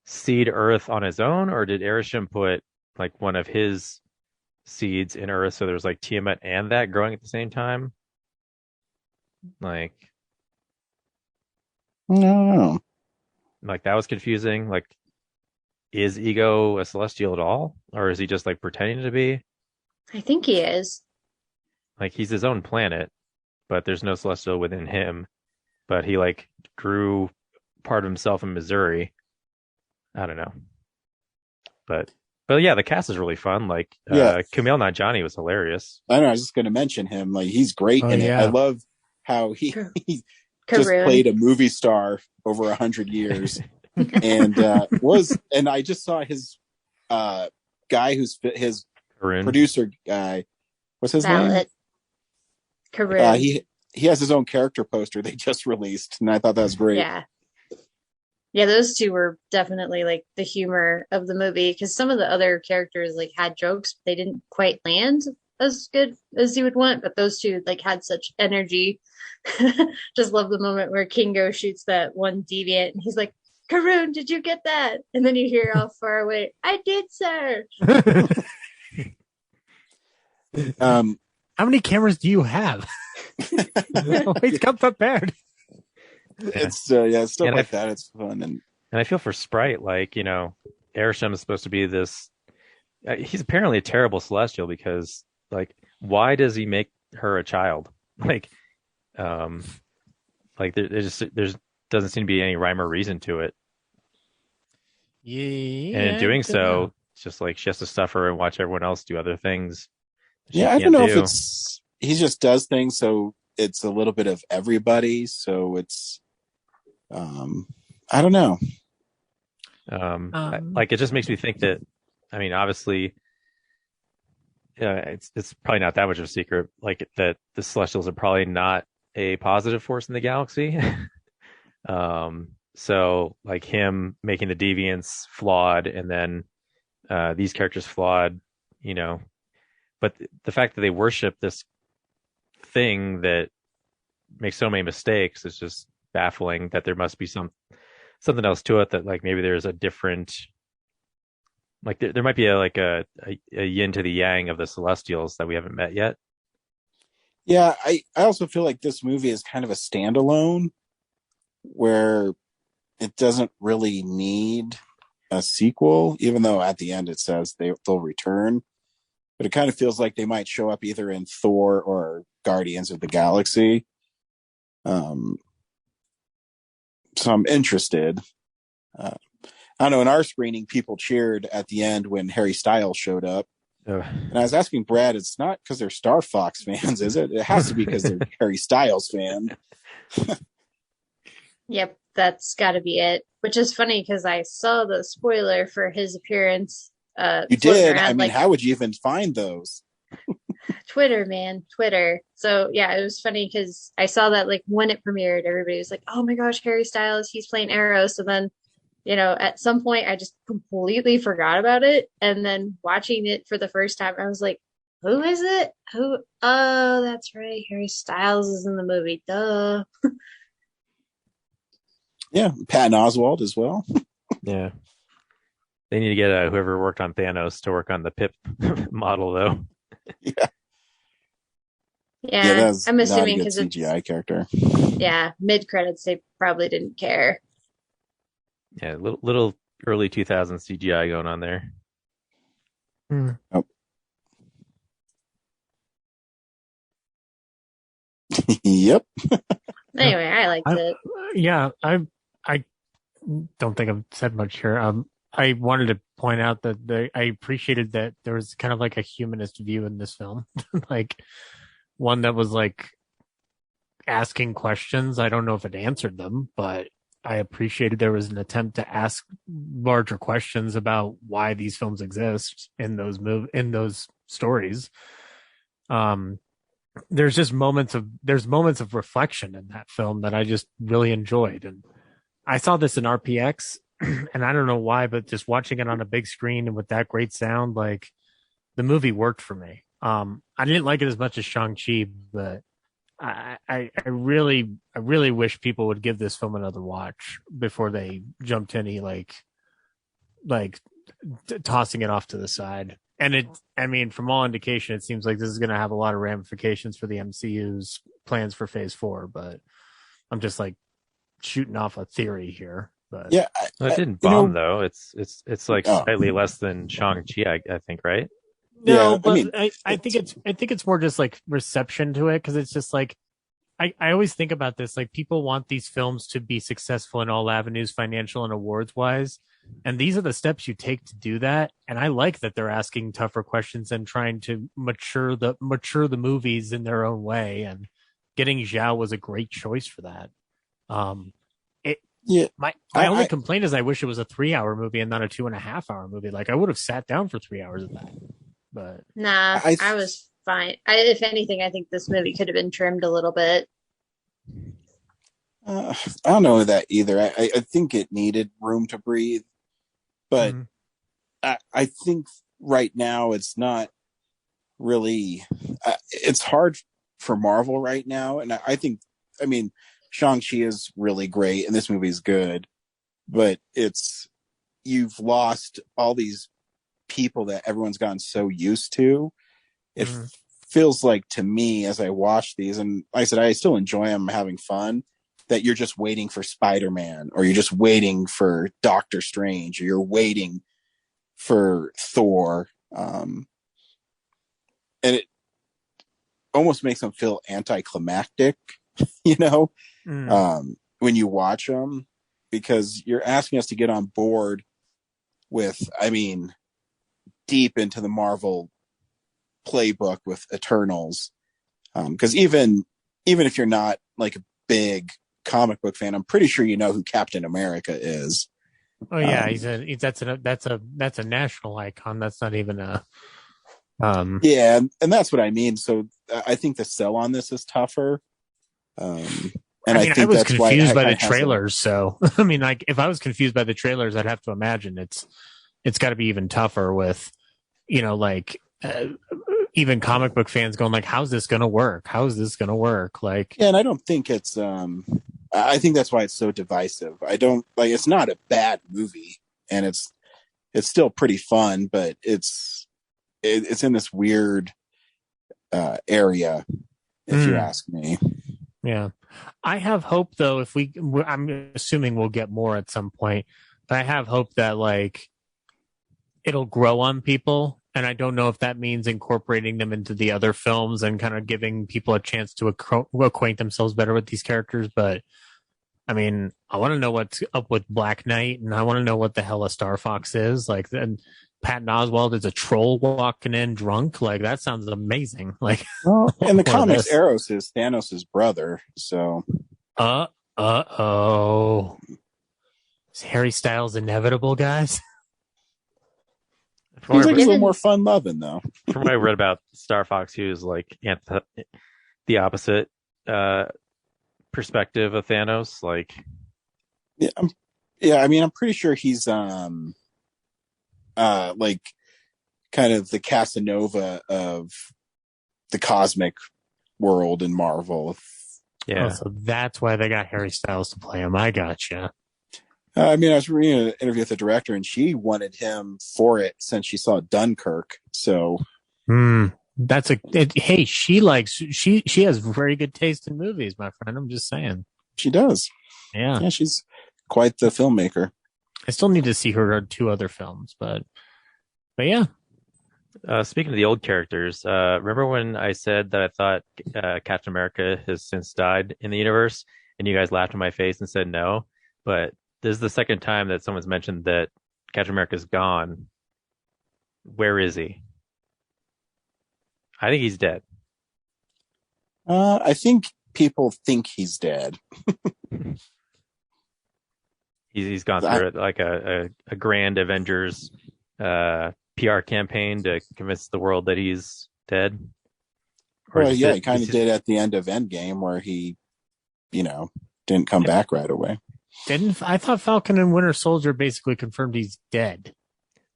Speaker 4: seed Earth on his own, or did Arishem put like one of his seeds in Earth, so there was like Tiamat and that growing at the same time? Like,
Speaker 2: no,
Speaker 4: like that was confusing. Like, is Ego a Celestial at all, or is he just like pretending to be?
Speaker 5: I think he is.
Speaker 4: Like, he's his own planet, but there's no Celestial within him. But he like grew part of himself in Missouri. I don't know, but yeah, the cast is really fun. Like, Kumail Nanjiani was hilarious.
Speaker 2: I know. I was just going to mention him. Like, he's great in it. I love how he just played a movie star over 100 years. And I just saw his guy who's his
Speaker 4: Karun.
Speaker 2: Producer guy. What's his name?
Speaker 5: Karun.
Speaker 2: He has his own character poster they just released, and I thought that was great.
Speaker 5: Yeah, those two were definitely like the humor of the movie, because some of the other characters like had jokes, but they didn't quite land as good as you would want. But those two like had such energy. Just love the moment where Kingo shoots that one deviant, and he's like, "Karun, did you get that?" And then you hear off far away, "I did, sir."
Speaker 3: How many cameras do you have? Always come prepared.
Speaker 2: It's stuff like that. It's fun, and
Speaker 4: I feel for Sprite. Like, Arishem is supposed to be this. He's apparently a terrible Celestial, because like, why does he make her a child? Like, there's doesn't seem to be any rhyme or reason to it.
Speaker 3: Yeah,
Speaker 4: and in doing so, it's just like she has to suffer and watch everyone else do other things.
Speaker 2: Yeah, I don't know if he just does things, so it's a little bit of everybody. So it's, I don't know.
Speaker 4: Like, it just makes me think that, I mean, obviously, it's probably not that much of a secret, like, that the Celestials are probably not a positive force in the galaxy. So like, him making the deviants flawed, and then these characters flawed, but the fact that they worship this thing that makes so many mistakes is just baffling. That there must be something else to it, that like maybe there's a different, like there might be a yin to the yang of the Celestials that we haven't met yet.
Speaker 2: Yeah, I also feel like this movie is kind of a standalone, where it doesn't really need a sequel, even though at the end it says they'll return. But it kind of feels like they might show up either in Thor or Guardians of the Galaxy. So I'm interested. I don't know. In our screening, people cheered at the end when Harry Styles showed up. And I was asking Brad, it's not because they're Star Fox fans, is it? It has to be because they're Harry Styles fan.
Speaker 5: Yep, that's got to be it. Which is funny because I saw the spoiler for his appearance.
Speaker 2: You did? I mean, how would you even find those?
Speaker 5: Twitter, man, Twitter. So yeah, it was funny because I saw that like when it premiered, everybody was like, "Oh my gosh, Harry Styles, he's playing Arrow." So then, at some point, I just completely forgot about it, and then watching it for the first time, I was like, "Who is it? Who? Oh, that's right, Harry Styles is in the movie." Duh.
Speaker 2: Yeah, Patton Oswalt as well.
Speaker 4: Yeah. They need to get whoever worked on Thanos to work on the Pip model, though.
Speaker 5: Yeah, I'm assuming because
Speaker 2: it's a CGI character.
Speaker 5: Yeah, mid credits they probably didn't care.
Speaker 4: Yeah, little early 2000s CGI going on there.
Speaker 2: Oh. Yep.
Speaker 5: Anyway, I liked it.
Speaker 3: Yeah, I don't think I've said much here. I wanted to point out that I appreciated that there was kind of like a humanist view in this film, like one that was like asking questions. I don't know if it answered them, but I appreciated there was an attempt to ask larger questions about why these films exist in those stories. There's just moments of reflection in that film that I just really enjoyed. And I saw this in RPX and I don't know why, but just watching it on a big screen and with that great sound, like the movie worked for me. I didn't like it as much as Shang-Chi, but I really wish people would give this film another watch before they jump to any like tossing it off to the side. And from all indication, it seems like this is going to have a lot of ramifications for the MCU's plans for Phase 4. But I'm just like shooting off a theory here. But
Speaker 2: yeah,
Speaker 4: it didn't bomb though. It's like slightly less than Shang-Chi, I think, right?
Speaker 3: No, yeah, but I think it's more just like reception to it, because it's just like I always think about this, like people want these films to be successful in all avenues, financial and awards wise, and these are the steps you take to do that. And I like that they're asking tougher questions and trying to mature the movies in their own way. And getting Zhao was a great choice for that. My only complaint is I wish it was a 3-hour movie and not a 2.5-hour movie. Like I would have sat down for 3 hours of that. But
Speaker 5: nah, I was fine. If anything, I think this movie could have been trimmed a little bit.
Speaker 2: I don't know that either. I think it needed room to breathe, but I think right now it's not really. It's hard for Marvel right now, and I think Shang-Chi is really great, and this movie is good, but you've lost all these people that everyone's gotten so used to. It feels like to me as I watch these, and like I said, I still enjoy them, having fun, that you're just waiting for Spider-Man, or you're just waiting for Doctor Strange, or you're waiting for Thor. And it almost makes them feel anticlimactic, when you watch them, because you're asking us to get on board with, deep into the Marvel playbook with Eternals. Because even if you're not like a big comic book fan, I'm pretty sure you know who Captain America is.
Speaker 3: Oh yeah, that's a national icon. That's not even a.
Speaker 2: Yeah, and that's what I mean. So I think the sell on this is tougher. And I think
Speaker 3: I was
Speaker 2: that's
Speaker 3: confused by the trailers. So like if I was confused by the trailers, I'd have to imagine it's got to be even tougher with, even comic book fans going like, how's this going to work? How's this going to work? Like,
Speaker 2: yeah, and I don't think it's, I think that's why it's so divisive. It's not a bad movie, and it's still pretty fun, but it's in this weird area, if you ask me.
Speaker 3: Yeah. I have hope though, I'm assuming we'll get more at some point, but I have hope that like it'll grow on people. And I don't know if that means incorporating them into the other films and kind of giving people a chance to acquaint themselves better with these characters. But I mean, I want to know what's up with Black Knight, and I want to know what the hell a Star Fox is. Like, and Patton Oswalt is a troll walking in drunk. Like, that sounds amazing. Like,
Speaker 2: well, in the comics, Eros is Thanos' brother. So,
Speaker 3: oh, is Harry Styles inevitable, guys?
Speaker 2: He's like a little more fun loving, though.
Speaker 4: From what I read about Star Fox, he was like the opposite perspective of Thanos. Like,
Speaker 2: yeah. I mean, I'm pretty sure he's like kind of the Casanova of the cosmic world in Marvel.
Speaker 3: Yeah, so that's why they got Harry Styles to play him. I gotcha.
Speaker 2: I mean, I was reading an interview with the director, and she wanted him for it since she saw Dunkirk. So,
Speaker 3: hey, she has very good taste in movies, my friend. I'm just saying.
Speaker 2: She does.
Speaker 3: Yeah,
Speaker 2: she's quite the filmmaker.
Speaker 3: I still need to see her 2 other films, but yeah.
Speaker 4: Speaking of the old characters, remember when I said that I thought Captain America has since died in the universe, and you guys laughed in my face and said no? But this is the second time that someone's mentioned that Captain America's gone. Where is he? I think he's dead.
Speaker 2: I think people think he's dead.
Speaker 4: He's gone through like a grand Avengers PR campaign to convince the world that he's dead.
Speaker 2: Well, yeah, he kind of did at the end of Endgame, where he, didn't come back right away.
Speaker 3: I thought Falcon and Winter Soldier basically confirmed he's dead.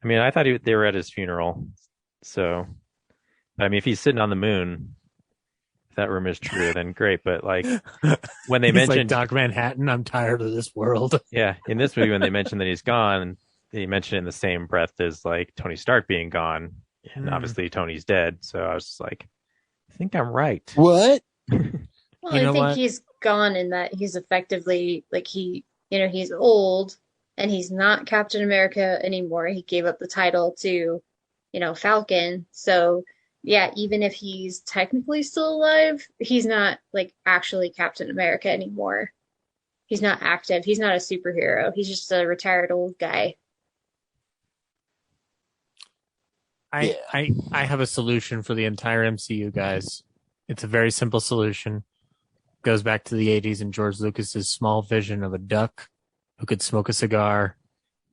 Speaker 4: I mean, I thought they were at his funeral. So, I mean, if he's sitting on the moon, if that rumor is true, then great. But like when they mentioned
Speaker 3: like Doc Manhattan, I'm tired of this world.
Speaker 4: Yeah, in this movie, when they mentioned that he's gone, they mentioned it in the same breath as like Tony Stark being gone, and obviously Tony's dead. So I was just like, I think I'm right.
Speaker 2: What?
Speaker 5: Well, I think he's gone in that he's effectively like he's old and he's not Captain America anymore. He gave up the title to, Falcon. So yeah, even if he's technically still alive, he's not like actually Captain America anymore. He's not active. He's not a superhero. He's just a retired old guy.
Speaker 3: I have a solution for the entire MCU, guys. It's a very simple solution. Goes back to the 80s and George Lucas's small vision of a duck who could smoke a cigar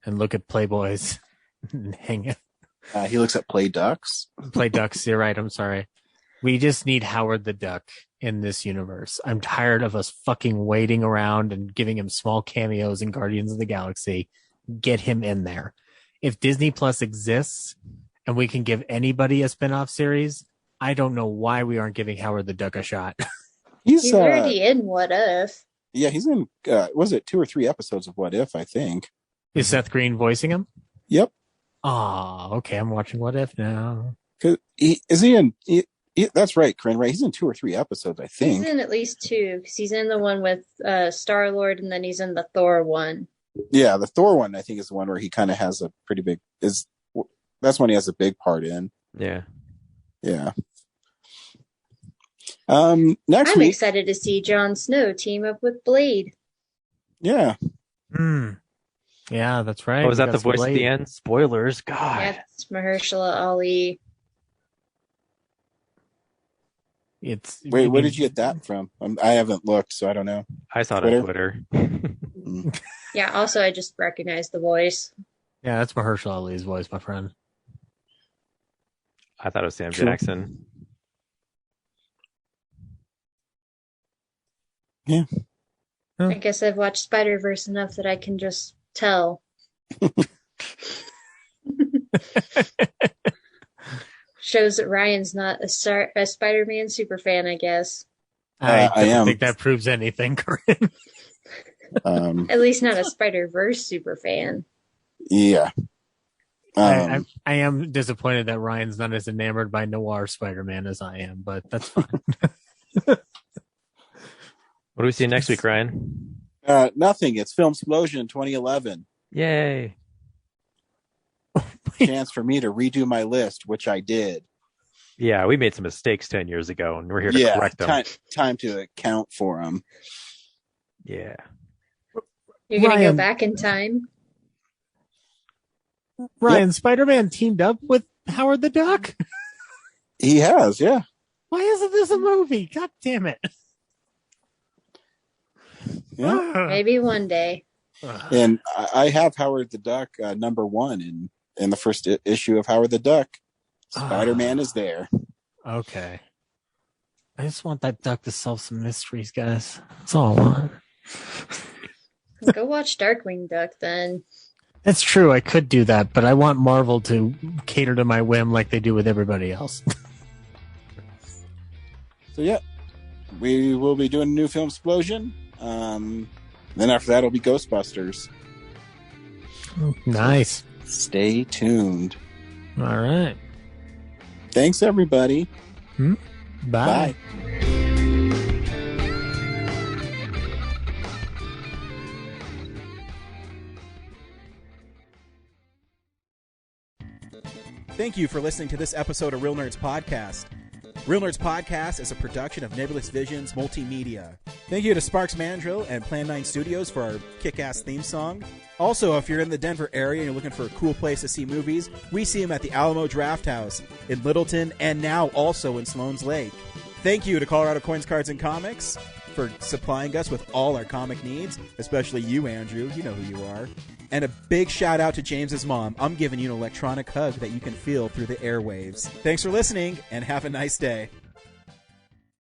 Speaker 3: and look at Playboys and hang it.
Speaker 2: He looks at Play Ducks.
Speaker 3: Play Ducks, you're right. I'm sorry. We just need Howard the Duck in this universe. I'm tired of us fucking waiting around and giving him small cameos in Guardians of the Galaxy. Get him in there. If Disney Plus exists and we can give anybody a spinoff series, I don't know why we aren't giving Howard the Duck a shot.
Speaker 5: He's already in What If.
Speaker 2: Yeah, he's in, was it 2 or 3 episodes of What If, I think.
Speaker 3: Is Seth Green voicing him?
Speaker 2: Yep.
Speaker 3: Oh, okay. I'm watching What If now.
Speaker 2: Is he in... that's right, Corinne, right? He's in 2 or 3 episodes, I think.
Speaker 5: He's in at least 2, because he's in the one with Star-Lord, and then he's in the Thor one.
Speaker 2: Yeah, the Thor one, I think, is the one where he kind of has a pretty big... That's when he has a big part in.
Speaker 4: Yeah.
Speaker 2: Yeah.
Speaker 5: I'm
Speaker 2: week,
Speaker 5: excited to see Jon Snow team up with Blade.
Speaker 2: Yeah.
Speaker 3: Yeah, that's right.
Speaker 4: Oh, was that the voice Blade at the end? Spoilers. God.
Speaker 5: Yeah, it's Mahershala Ali.
Speaker 2: Wait, where did you get that from? I haven't looked, so I don't know.
Speaker 4: I saw it on Twitter.
Speaker 5: Yeah, also I just recognized the voice.
Speaker 3: Yeah, that's Mahershala Ali's voice, my friend.
Speaker 4: I thought it was Sam Jackson.
Speaker 2: Yeah.
Speaker 5: I guess I've watched Spider-Verse enough that I can just tell. Shows that Ryan's not a Spider-Man superfan, I guess.
Speaker 3: I don't think that proves anything, Corinne.
Speaker 5: At least not a Spider-Verse superfan.
Speaker 2: Yeah.
Speaker 3: I am disappointed that Ryan's not as enamored by noir Spider-Man as I am, but that's fine.
Speaker 4: What do we see next week, Ryan?
Speaker 2: Nothing. It's Film Explosion 2011.
Speaker 4: Yay.
Speaker 2: Chance for me to redo my list, which I did.
Speaker 4: Yeah, we made some mistakes 10 years ago, and we're here to correct them.
Speaker 2: Time to account for them.
Speaker 4: Yeah.
Speaker 5: You're going to go back in time?
Speaker 3: Ryan, Spider-Man teamed up with Howard the Duck?
Speaker 2: He has, yeah.
Speaker 3: Why isn't this a movie? God damn it.
Speaker 2: Yeah.
Speaker 5: Maybe one day.
Speaker 2: And I have Howard the Duck #1 in the first issue of Howard the Duck. Spider-Man is there.
Speaker 3: Okay. I just want that duck to solve some mysteries, guys. That's all I want.
Speaker 5: Go watch Darkwing Duck then.
Speaker 3: That's true. I could do that, but I want Marvel to cater to my whim like they do with everybody else.
Speaker 2: So, yeah. We will be doing a new Film Explosion. Then after that, it'll be Ghostbusters.
Speaker 3: Nice.
Speaker 2: Stay tuned.
Speaker 3: All right.
Speaker 2: Thanks, everybody.
Speaker 3: Bye.
Speaker 13: Thank you for listening to this episode of Real Nerds Podcast. Real Nerds Podcast is a production of Nebulous Visions Multimedia. Thank you to Sparks Mandrill and Plan 9 Studios for our kick-ass theme song. Also, if you're in the Denver area and you're looking for a cool place to see movies, we see them at the Alamo Drafthouse in Littleton and now also in Sloan's Lake. Thank you to Colorado Coins, Cards, and Comics for supplying us with all our comic needs, especially you, Andrew. You know who you are. And a big shout out to James's mom. I'm giving you an electronic hug that you can feel through the airwaves. Thanks for listening, and have a nice day.